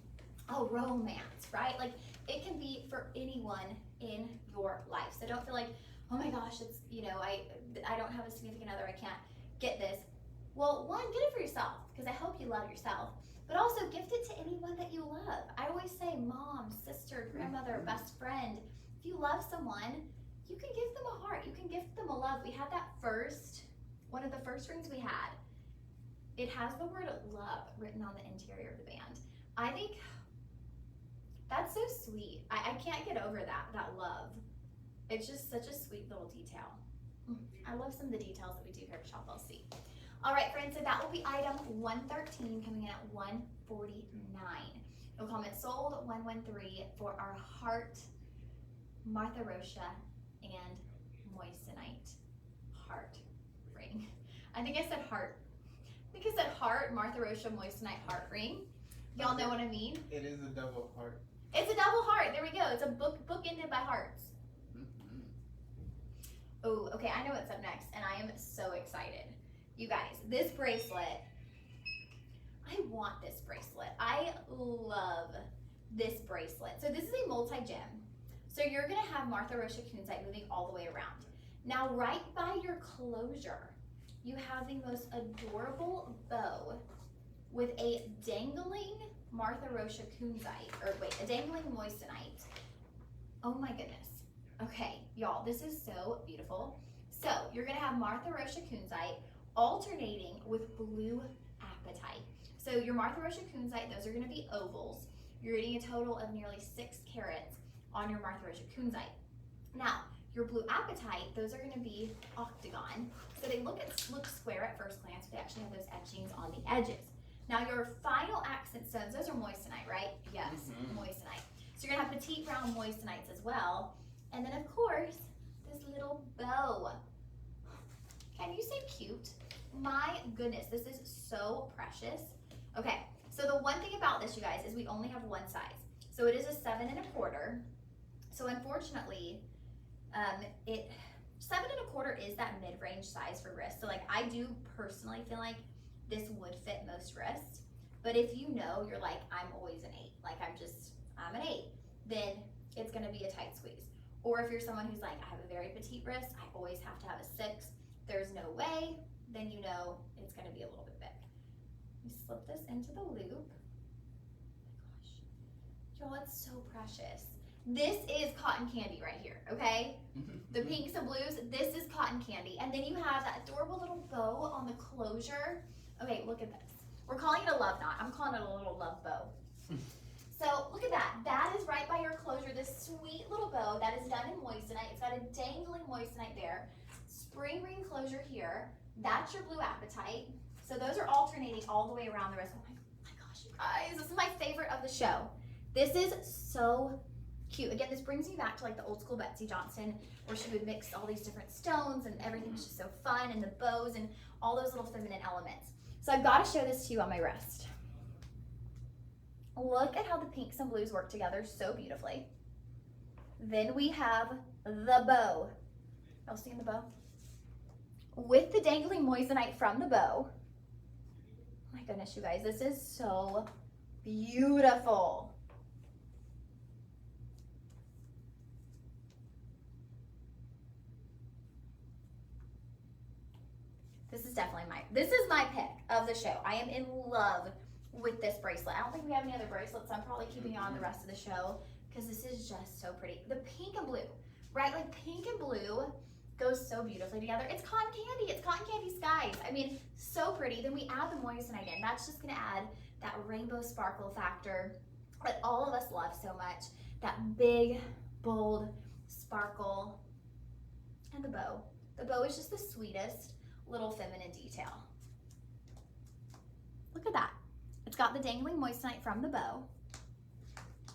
a romance, right? Like it can be for anyone in your life. So don't feel like, oh my gosh, it's, you know, I don't have a significant other, I can't get this. Well, one, get it for yourself, because I hope you love yourself, but also gift it to anyone that you love. I always say mom, sister, grandmother, best friend. If you love someone, you can give them a heart. You can gift them a love. We had that one of the first rings we had. It has the word love written on the interior of the band. I think that's so sweet. I can't get over that love. It's just such a sweet little detail. I love some of the details that we do here at Shop LC. All right, friends, so that will be item 113 coming in at 149. No comment sold, 113 for our heart, Martha Rocha, and moissanite heart ring. I think I said heart. I think I said heart, Martha Rocha, moissanite heart ring. Y'all know what I mean? It is a double heart. It's a double heart. There we go. It's a book ended by hearts. Mm-hmm. Oh, okay, I know what's up next, and I am so excited. You guys, this bracelet, I want this bracelet. I love this bracelet. So this is a multi-gem. So you're gonna have Martha Rocha Kunzite moving all the way around. Now, right by your closure, you have the most adorable bow with a dangling Martha Rocha Kunzite, a dangling moissanite. Oh my goodness. Okay, y'all, this is so beautiful. So you're gonna have Martha Rocha Kunzite alternating with blue apatite. So your Martha Rocha Kunzite, those are gonna be ovals. You're getting a total of nearly 6 carats on your Martha Rocha Kunzite. Now, your blue apatite, those are gonna be octagon. So they look square at first glance, but they actually have those etchings on the edges. Now your final accent stones, those are moissanite, right? Yes, moissanite. So you're gonna have petite round moissanites as well. And then of course, this little bow. Can you say cute? My goodness, this is so precious. Okay, so the one thing about this, you guys, is we only have one size. So it is a 7 1/4. So unfortunately, 7 1/4 is that mid-range size for wrist. So like I do personally feel like this would fit most wrists. But if you know you're like, I'm always an 8, like I'm an 8, then it's gonna be a tight squeeze. Or if you're someone who's like, I have a very petite wrist, I always have to have a 6, there's no way, then you know it's gonna be a little bit big. You slip this into the loop. Oh my gosh, y'all, it's so precious. This is cotton candy right here, okay? The pinks and blues, this is cotton candy. And then you have that adorable little bow on the closure. Okay, look at this. We're calling it a love knot. I'm calling it a little love bow. So look at that. That is right by your closure, this sweet little bow that is done in moissanite. It's got a dangling moissanite there. Spring ring closure here. That's your blue apatite. So those are alternating all the way around the rest. Oh my gosh, you guys, this is my favorite of the show. This is so cute. Again, this brings me back to like the old school Betsy Johnson, where she would mix all these different stones and everything's just so fun, and the bows and all those little feminine elements. So I've got to show this to you on my wrist. Look at how the pinks and blues work together so beautifully. Then we have the bow. Y'all seeing the bow? With the dangling moissanite from the bow. Oh my goodness, you guys, this is so beautiful. This is my pick of the show. I am in love with this bracelet. I don't think we have any other bracelets. I'm probably keeping it on the rest of the show because this is just so pretty. The pink and blue, right? Like pink and blue goes so beautifully together. It's cotton candy. It's cotton candy skies. I mean, so pretty. Then we add the moissanite in. That's just gonna add that rainbow sparkle factor that all of us love so much. That big, bold sparkle. And the bow. The bow is just the sweetest little feminine detail. Look at that. It's got the dangling moissanite from the bow.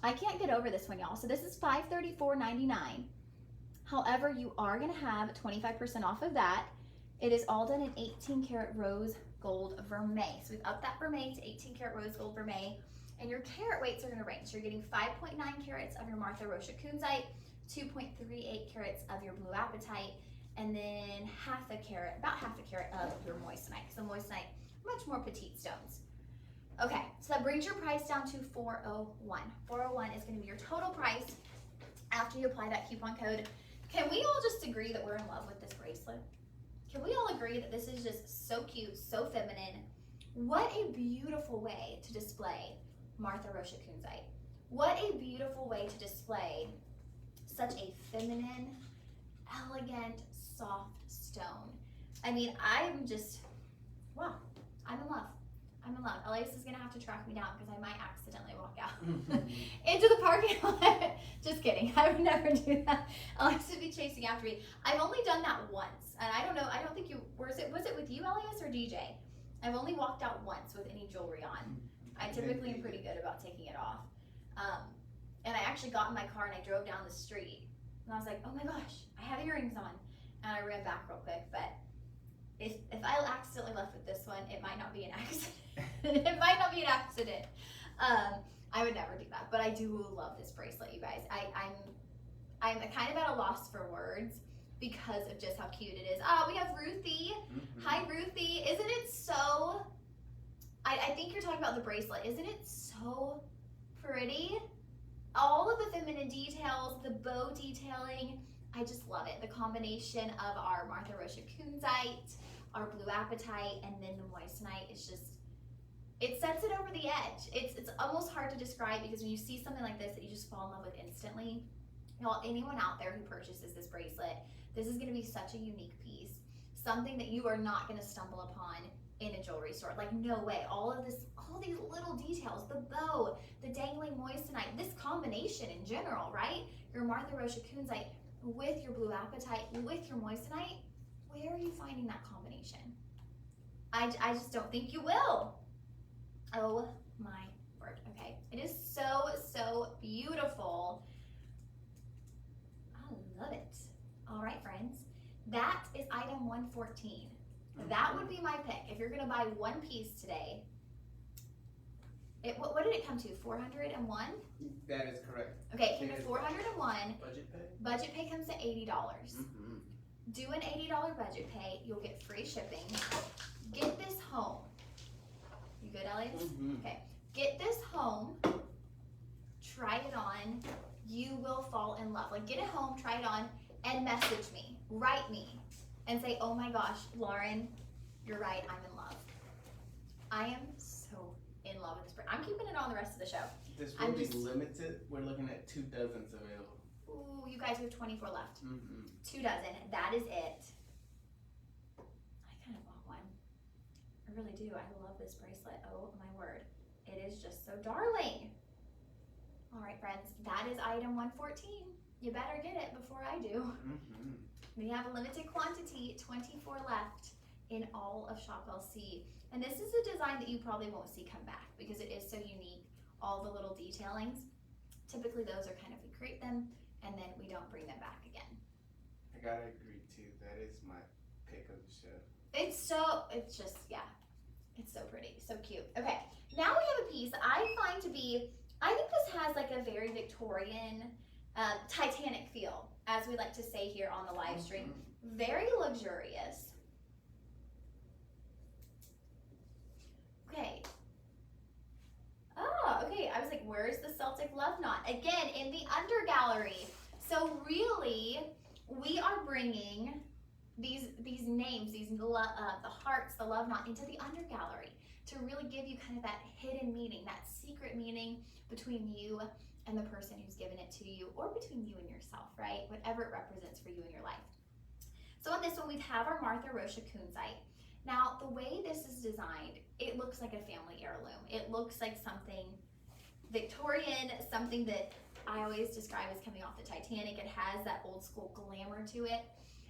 I can't get over this one, y'all. So this is $534.99. However, you are gonna have 25% off of that. It is all done in 18 karat rose gold vermeil. So we've upped that vermeil to 18 karat rose gold vermeil. And your carat weights are gonna range. So you're getting 5.9 carats of your Martha Rocha Kunzite, 2.38 carats of your blue apatite, and then about half a carat of your moissanite. So moissanite, much more petite stones. Okay, so that brings your price down to $401. $401 is gonna be your total price after you apply that coupon code. Can we all just agree that we're in love with this bracelet? Can we all agree that this is just so cute, so feminine? What a beautiful way to display Martha Rocha Kunzite. What a beautiful way to display such a feminine, elegant, soft stone. I mean, I'm just, wow, I'm in love. I'm in love. Elias is gonna have to track me down because I might accidentally walk out into the parking lot. Just kidding. I would never do that. Elias would be chasing after me. I've only done that once, and I don't know. I don't think you was it with you, Elias, or DJ? I've only walked out once with any jewelry on. I typically am pretty good about taking it off. And I actually got in my car and I drove down the street, and I was like, oh my gosh, I have earrings on, and I ran back real quick, but. If I accidentally left with this one, it might not be an accident. It might not be an accident. I would never do that, but I do love this bracelet, you guys. I'm kind of at a loss for words because of just how cute it is. We have Ruthie. Hi, Ruthie. Isn't it so? I think you're talking about the bracelet. Isn't it so pretty? All of the feminine details, the bow detailing. I just love it. The combination of our Martha Rocha Kunzite, our blue apatite, and then the moissanite is just, it sets it over the edge. It's almost hard to describe because when you see something like this that you just fall in love with instantly, y'all, anyone out there who purchases this bracelet, this is gonna be such a unique piece. Something that you are not gonna stumble upon in a jewelry store. Like, no way. All these little details, the bow, the dangling moissanite, this combination in general, right? Your Martha Rocha Kunzite, with your blue apatite, with your moissanite, where are you finding that combination? I just don't think you will. Oh my word, okay. It is so, so beautiful. I love it. All right, friends, that is item 114. That would be my pick. If you're gonna buy one piece today, what did it come to, 401? That is correct. Okay, it came to 401. Budget pay? Budget pay comes to $80. Do an $80 budget pay, you'll get free shipping. Get this home. You good, Elias? Okay. Get this home, try it on, you will fall in love. Like, get it home, try it on, and message me, write me, and say, oh my gosh, Lauren, you're right, I'm in love. I am so in love with this brand. I'm keeping it on the rest of the show. This will be limited. We're looking at 2 dozens available. Ooh, you guys, we have 24 left. 2 dozen, that is it. I kind of want one. I really do. I love this bracelet. Oh my word. It is just so darling. All right, friends, that is item 114. You better get it before I do. We have a limited quantity, 24 left in all of Shop LC. And this is a design that you probably won't see come back because it is so unique, all the little detailings. Typically those are kind of, we create them and then we don't bring them back again. I gotta agree too. That is my pick of the show. It's so pretty, so cute. Okay, now we have a piece I find to be, I think this has like a very Victorian, Titanic feel, as we like to say here on the live stream. Very luxurious. Okay. Oh, okay, I was like, where's the Celtic love knot? Again, in the under gallery. So really, we are bringing these names, the hearts, the love knot, into the under gallery to really give you kind of that hidden meaning, that secret meaning between you and the person who's given it to you, or between you and yourself, right? Whatever it represents for you in your life. So on this one, we have our Martha Rocha Kunzite. Now, the way this is designed, it looks like a family heirloom. It looks like something Victorian, something that I always describe as coming off the Titanic. It has that old school glamour to it.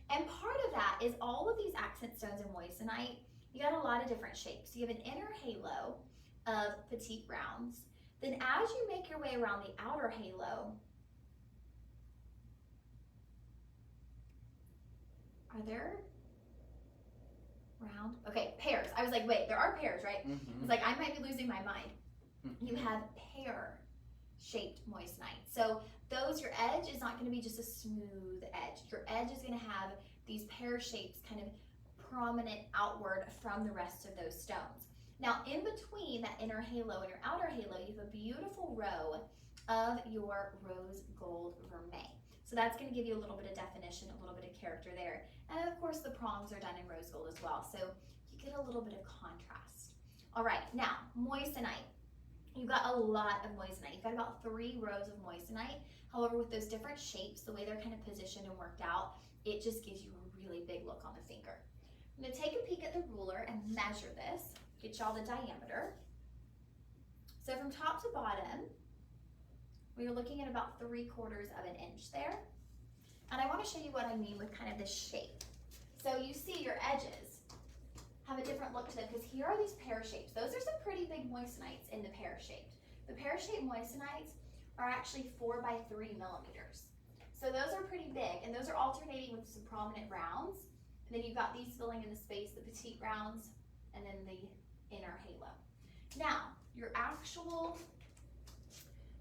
And part of that is all of these accent stones in moissanite. You got a lot of different shapes. You have an inner halo of petite rounds. Then as you make your way around the outer halo, are there round? Okay, pairs. I was like, wait, there are pairs, right? It's like, I might be losing my mind. You have pear-shaped moissanite. So those, your edge is not going to be just a smooth edge. Your edge is going to have these pear shapes kind of prominent outward from the rest of those stones. Now, in between that inner halo and your outer halo, you have a beautiful row of your rose gold vermeil. So that's going to give you a little bit of definition, a little bit of character there. And of course, the prongs are done in rose gold as well. So you get a little bit of contrast. All right, now, moissanite. You've got a lot of moissanite. You've got about 3 rows of moissanite. However, with those different shapes, the way they're kind of positioned and worked out, it just gives you a really big look on the finger. I'm going to take a peek at the ruler and measure this, get y'all the diameter. So from top to bottom, we are looking at about 3/4 of an inch there. And I want to show you what I mean with kind of this shape. So you see your edges have a different look to them, because here are these pear shapes. Those are some pretty big moissanites in the pear shaped. The pear shaped moissanites are actually 4 by 3 millimeters. So those are pretty big, and those are alternating with some prominent rounds. And then you've got these filling in the space, the petite rounds, and then the inner halo. Now, your actual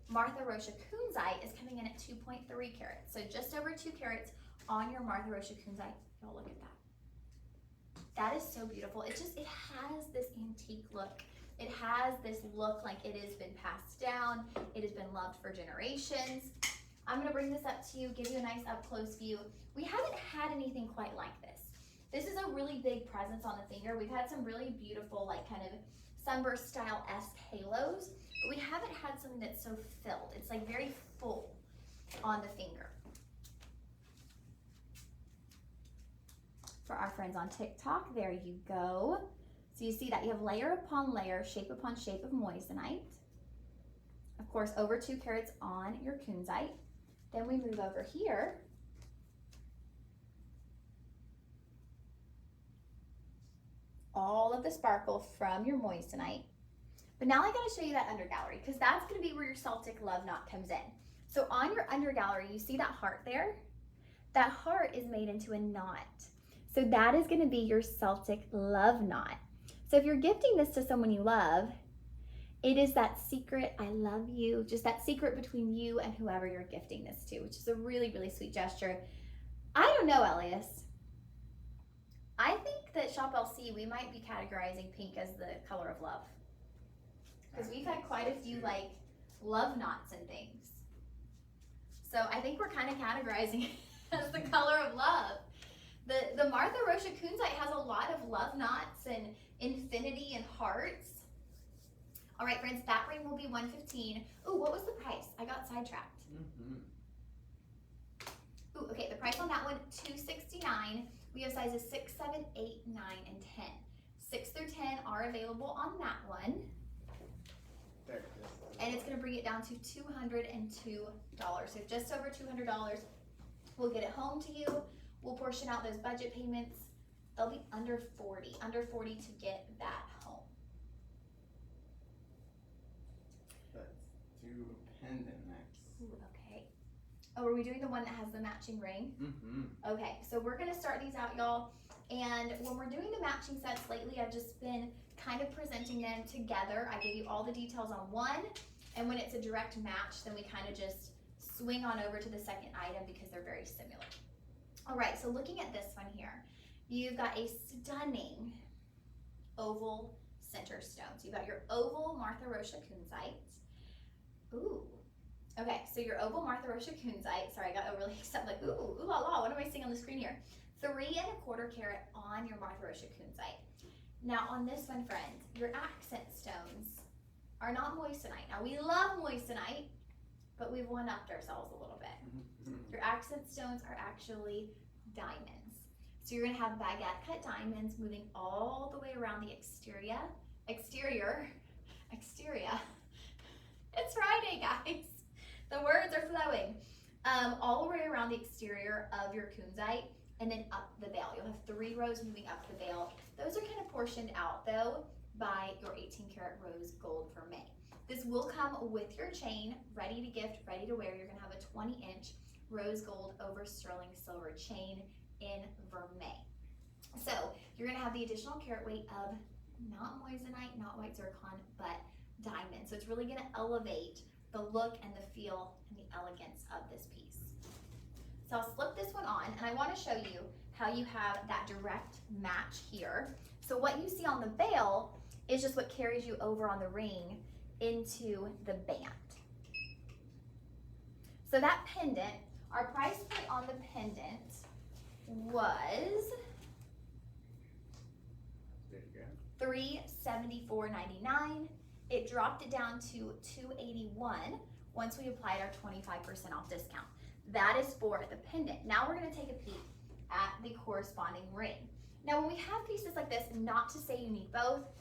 Martha Rocha Kunzite is coming in at 2.3 carats. So just over 2 carats on your Martha Rocha Kunzite. Y'all look at that. That is so beautiful. It has this antique look. It has this look like it has been passed down. It has been loved for generations. I'm gonna bring this up to you, give you a nice up close view. We haven't had anything quite like this. This is a really big presence on the finger. We've had some really beautiful, like kind of sunburst style-esque halos, but we haven't had something that's so filled. It's like very full on the finger. For our friends on TikTok, there you go. So you see that you have layer upon layer, shape upon shape of moissanite. Of course, over 2 carats on your kunzite. Then we move over here. All of the sparkle from your moissanite. But now I gotta show you that under gallery, because that's gonna be where your Celtic love knot comes in. So on your under gallery, you see that heart there? That heart is made into a knot. So that is gonna be your Celtic love knot. So if you're gifting this to someone you love, it is that secret, I love you, just that secret between you and whoever you're gifting this to, which is a really, really sweet gesture. I don't know, Elias. I think that Shop LC, we might be categorizing pink as the color of love. Because we've had quite a few like love knots and things. So I think we're kind of categorizing it as the color of love. The Martha Rocha Kunzite has a lot of love knots and infinity and hearts. All right, friends, that ring will be $115. Ooh, what was the price? I got sidetracked. Ooh, okay, the price on that one, $269. We have sizes 6, 7, 8, 9, and 10. 6 through 10 are available on that one. And it's gonna bring it down to $202. So just over $200. We'll get it home to you. We'll portion out those budget payments. They'll be under 40 to get that home. Let's do pendant next. Oh, are we doing the one that has the matching ring? Mm-hmm. Okay, so we're gonna start these out, y'all. And when we're doing the matching sets lately, I've just been kind of presenting them together. I gave you all the details on one, and when it's a direct match, then we kind of just swing on over to the second item because they're very similar. All right, so looking at this one here, you've got a stunning oval center stone. So you've got your oval Martha Rocha Kunzite. Ooh. Okay, so your oval Martha Rocha Kunzite. Sorry, I got really excited, like, ooh la la, what am I seeing on the screen here? 3¼ carat on your Martha Rocha Kunzite. Now on this one, friends, your accent stones are not moissanite. Now we love moissanite, but we've one-upped ourselves a little bit. Your accent stones are actually diamonds. So you're gonna have baguette cut diamonds moving all the way around the exterior. It's Friday, guys. The words are flowing. All the way around the exterior of your kunzite and then up the veil. You'll have 3 rows moving up the veil. Those are kind of portioned out though by your 18 karat rose gold vermeil. This will come with your chain, ready to gift, ready to wear. You're gonna have a 20-inch rose gold over sterling silver chain in vermeil. So you're gonna have the additional carat weight of not moissanite, not white zircon, but diamond. So it's really gonna elevate the look and the feel and the elegance of this piece. So I'll slip this one on, and I wanna show you how you have that direct match here. So what you see on the veil is just what carries you over on the ring into the band. So that pendant, our price point on the pendant was $374.99. It dropped it down to $281 once we applied our 25% off discount. That is for the pendant. Now we're gonna take a peek at the corresponding ring. Now when we have pieces like this, not to say you need both,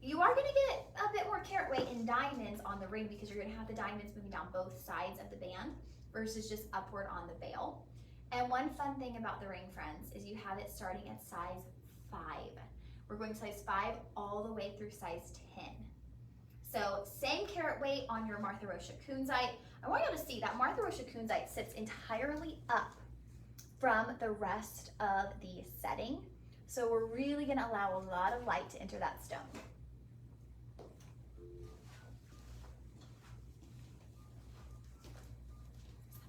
you are gonna get a bit more carat weight in diamonds on the ring because you're gonna have the diamonds moving down both sides of the band versus just upward on the veil. And one fun thing about the ring, friends, is you have it starting at size 5. We're going size 5 all the way through size 10. So same carat weight on your Martha Rocha Kunzite. I want you to see that Martha Rocha Kunzite sits entirely up from the rest of the setting. So we're really gonna allow a lot of light to enter that stone.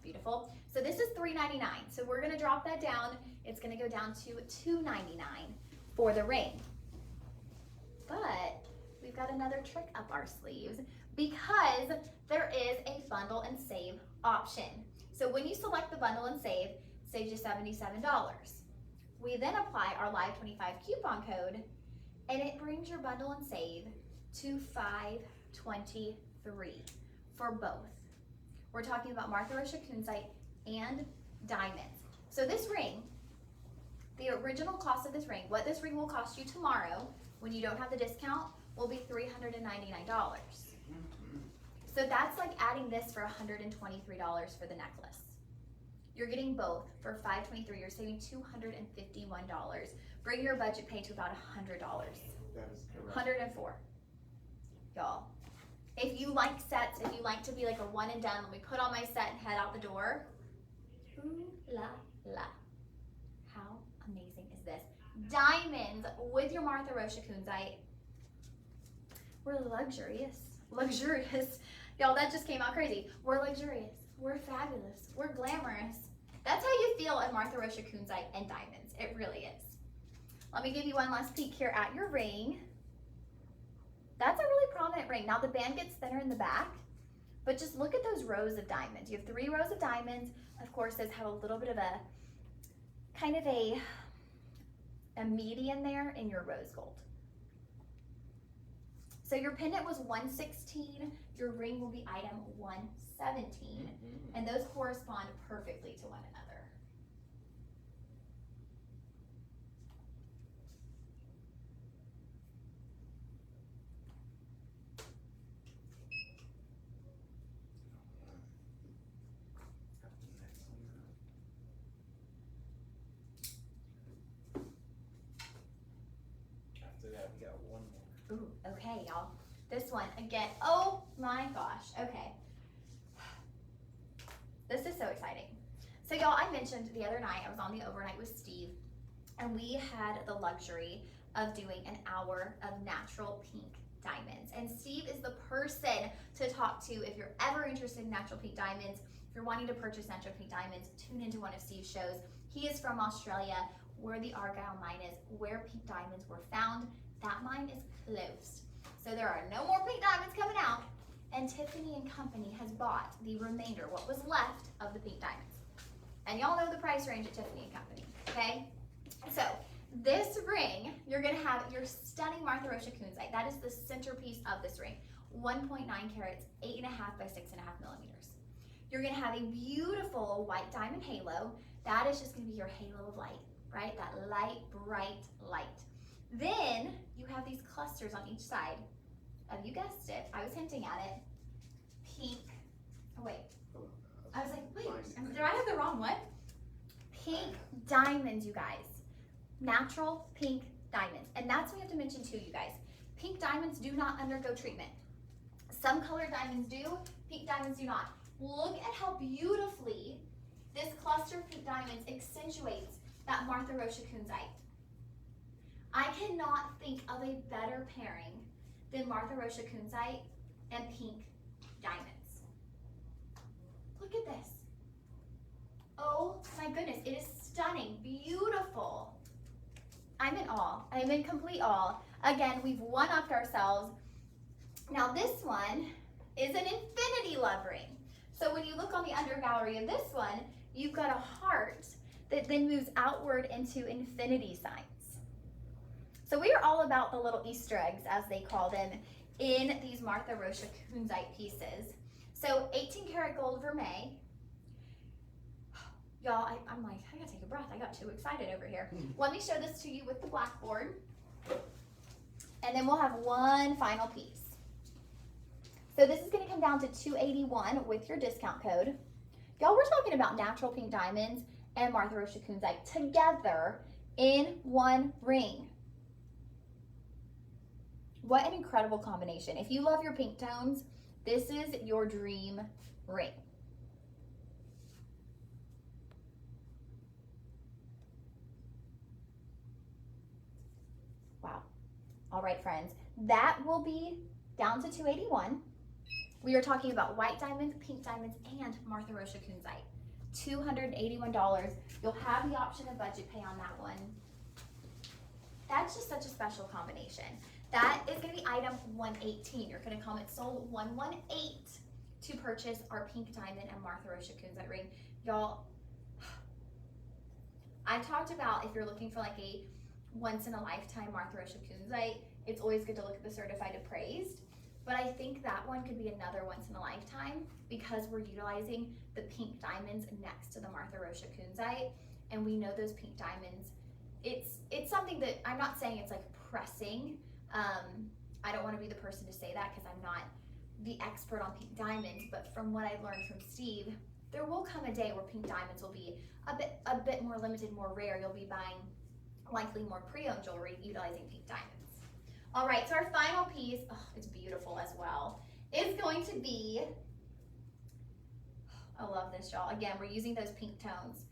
Beautiful. So this is $3.99. So we're gonna drop that down. It's gonna go down to $2.99 for the ring. But we've got another trick up our sleeves because there is a bundle and save option. So when you select the bundle and save, it saves you $77. We then apply our Live 25 coupon code and it brings your bundle and save to $523 for both. We're talking about Martha Rocha Kunzite and diamonds. So this ring, the original cost of this ring, what this ring will cost you tomorrow when you don't have the discount will be $399. So that's like adding this for $123 for the necklace. You're getting both for $523. You're saving $251. Bring your budget pay to about $100. That is correct. 104, y'all. If you like sets, if you like to be like a one and done, let me put on my set and head out the door. Ooh la la. How amazing is this? Diamonds with your Martha Rocha Kunzite. We're luxurious. Luxurious. Y'all, that just came out crazy. We're luxurious. We're fabulous. We're glamorous. That's how you feel at Martha Rocha Kunzite and diamonds. It really is. Let me give you one last peek here at your ring. That's a really prominent ring. Now the band gets thinner in the back, but just look at those rows of diamonds. You have 3 rows of diamonds. Of course, those have a little bit of a kind of a median there in your rose gold. So your pendant was $116. Your ring will be item $117, and those correspond perfectly to one another. After that, we got one more. Ooh, okay, y'all. This one, again, oh my gosh, okay. This is so exciting. So y'all, I mentioned the other night, I was on the overnight with Steve, and we had the luxury of doing an hour of natural pink diamonds. And Steve is the person to talk to if you're ever interested in natural pink diamonds. If you're wanting to purchase natural pink diamonds, tune into one of Steve's shows. He is from Australia, where the Argyle mine is, where pink diamonds were found. That mine is closed. So there are no more pink diamonds coming out, and Tiffany and Company has bought the remainder, what was left of the pink diamonds. And y'all know the price range at Tiffany and Company, okay? So this ring, you're gonna have your stunning Martha Rocha Kunzite. That is the centerpiece of this ring. 1.9 carats, 8.5 by 6.5 millimeters. You're gonna have a beautiful white diamond halo. That is just gonna be your halo of light, right? That light, bright light. Then you have these clusters on each side of, you guessed it, I was hinting at it, pink, oh wait, I was like, wait, did I have the wrong one? Pink diamonds, you guys. Natural pink diamonds. And that's what we have to mention too, you guys. Pink diamonds do not undergo treatment. Some colored diamonds do, pink diamonds do not. Look at how beautifully this cluster of pink diamonds accentuates that Martha Rocha Kunzite. I cannot think of a better pairing than Martha Rocha Kunzite and pink diamonds. Look at this. Oh my goodness, it is stunning, beautiful. I'm in awe. I'm in complete awe. Again, we've one-upped ourselves. Now this one is an infinity love ring. So when you look on the under gallery of this one, you've got a heart that then moves outward into infinity signs. So we are all about the little Easter eggs, as they call them, in these Martha Rocha Kunzite pieces. So 18 karat gold vermeil. Y'all, I'm like, I gotta take a breath. I got too excited over here. Let me show this to you with the blackboard. And then we'll have one final piece. So this is gonna come down to $281 with your discount code. Y'all, we're talking about natural pink diamonds and Martha Rocha Kunzite together in one ring. What an incredible combination. If you love your pink tones, this is your dream ring. Wow. All right, friends, that will be down to $281. We are talking about white diamonds, pink diamonds, and Martha Rocha Kunzite. $281. You'll have the option of budget pay on that one. That's just such a special combination. That is going to be item 118. You're going to comment sold 118 to purchase our pink diamond and Martha Rocha Kunzite ring. Y'all, I talked about if you're looking for like a once in a lifetime Martha Rocha Kunzite, it's always good to look at the certified appraised. But I think that one could be another once in a lifetime because we're utilizing the pink diamonds next to the Martha Rocha Kunzite, and we know those pink diamonds. It's something that I'm not saying it's like pressing. I don't want to be the person to say that because I'm not the expert on pink diamonds, but from what I've learned from Steve, there will come a day where pink diamonds will be a bit more limited, more rare. You'll be buying likely more pre-owned jewelry utilizing pink diamonds. All right, so our final piece, oh, it's beautiful as well, is going to be, I love this, y'all. Again, we're using those pink tones.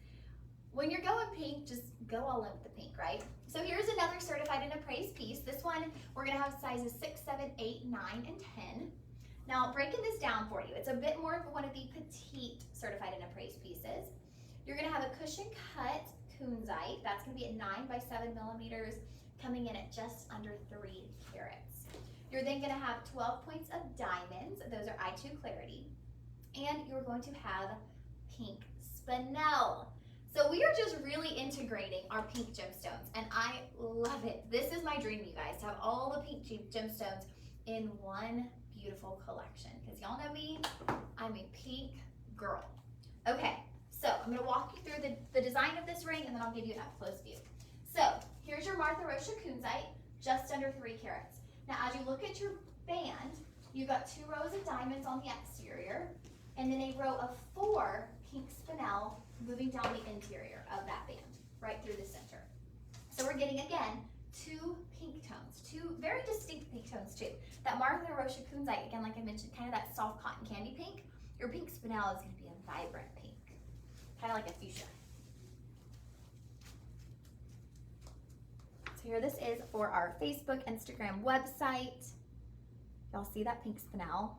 When you're going pink, just go all in with the pink, right? So here's another certified and appraised piece. This one, we're gonna have sizes 6, 7, 8, 9, and 10. Now, breaking this down for you, it's a bit more of one of the petite certified and appraised pieces. You're gonna have a cushion cut Kunzite. That's gonna be at 9 by 7 millimeters, coming in at just under 3 carats. You're then gonna have 12 points of diamonds. Those are I2 Clarity. And you're going to have pink spinel. So we are just really integrating our pink gemstones, and I love it. This is my dream, you guys, to have all the pink gemstones in one beautiful collection. Because y'all know me, I'm a pink girl. Okay, so I'm gonna walk you through the design of this ring, and then I'll give you an up-close view. So here's your Martha Rocha Kunzite, just under 3 carats. Now, as you look at your band, you've got 2 rows of diamonds on the exterior, and then a row of 4 pink spinel moving down the interior of that band, right through the center. So we're getting, again, 2 pink tones, 2 very distinct pink tones too. That Martha Rocha Kunzite, again, like I mentioned, kind of that soft cotton candy pink. Your pink spinel is gonna be a vibrant pink. kind of like a fuchsia. So here this is for our Facebook, Instagram, website. Y'all see that pink spinel?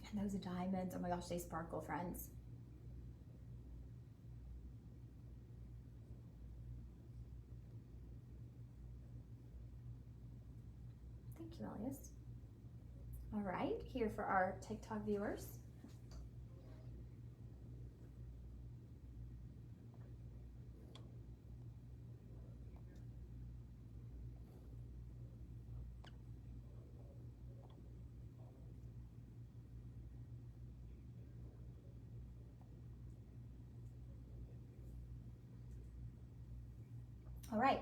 And those diamonds, oh my gosh, they sparkle, friends. Thank you, Elias. All right, here for our TikTok viewers. All right,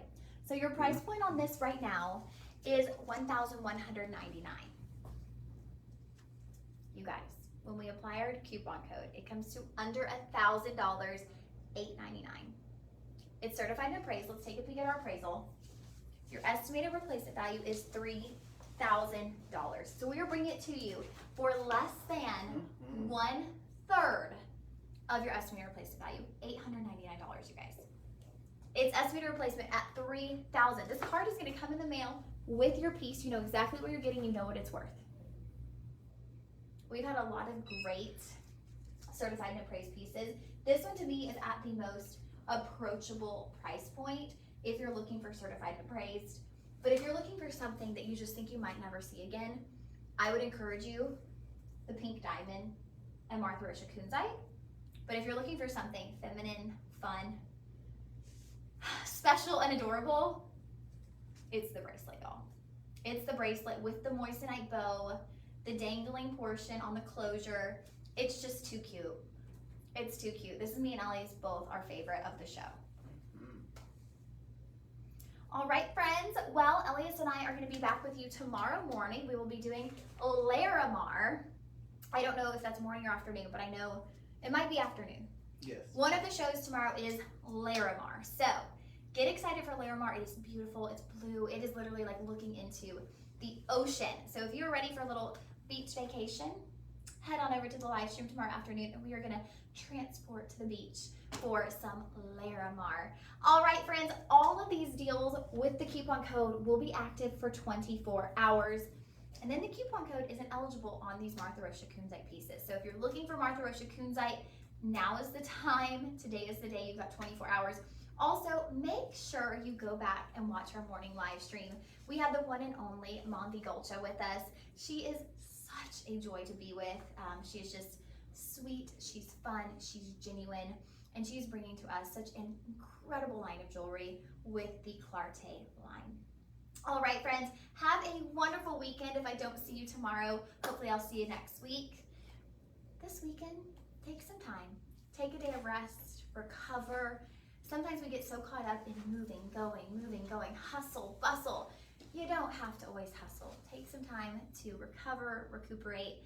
so your price point on this right now is $1,199. You guys, when we apply our coupon code, it comes to under $1,000, $899. It's certified and appraised. Let's take a peek at our appraisal. Your estimated replacement value is $3,000. So we are bringing it to you for less than 1/3 of your estimated replacement value, $899, you guys. It's estimated replacement at $3,000. This card is going to come in the mail with your piece. You know exactly what you're getting. You know what it's worth. We've had a lot of great certified and appraised pieces. This one to me is at the most approachable price point if you're looking for certified and appraised. But if you're looking for something that you just think you might never see again, I would encourage you the pink diamond and Martha Rocha Kunzite. But if you're looking for something feminine, fun, special, and adorable, it's the bracelet, y'all. It's the bracelet with the moissanite bow, the dangling portion on the closure. It's just too cute. It's too cute. This is me and Ellie's both our favorite of the show. All right, friends. Well, Elias and I are going to be back with you tomorrow morning. We will be doing Larimar. I don't know if that's morning or afternoon, but I know it might be afternoon. Yes. One of the shows tomorrow is Larimar. So get excited for Larimar. It is beautiful. It's blue. It is literally like looking into the ocean. So if you're ready for a little beach vacation, head on over to the live stream tomorrow afternoon and we are going to transport to the beach for some Larimar. All right, friends, all of these deals with the coupon code will be active for 24 hours. And then the coupon code isn't eligible on these Martha Rocha Kunzite pieces. So if you're looking for Martha Rocha Kunzite, now is the time. Today is the day. You've got 24 hours. Also, make sure you go back and watch our morning live stream. We have the one and only Monty Gulcha with us. She is such a joy to be with. She is just sweet, she's fun, she's genuine, and she's bringing to us such an incredible line of jewelry with the Clarté line. All right, friends, have a wonderful weekend. If I don't see you tomorrow, hopefully I'll see you next week. This weekend, take some time. Take a day of rest, recover. Sometimes we get so caught up in moving, going, hustle, bustle. You don't have to always hustle. Take some time to recover, recuperate,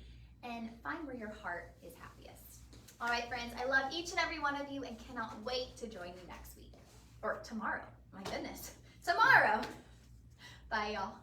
and find where your heart is happiest. All right, friends, I love each and every one of you and cannot wait to join you next week. Or tomorrow. My goodness. Tomorrow. Bye, y'all.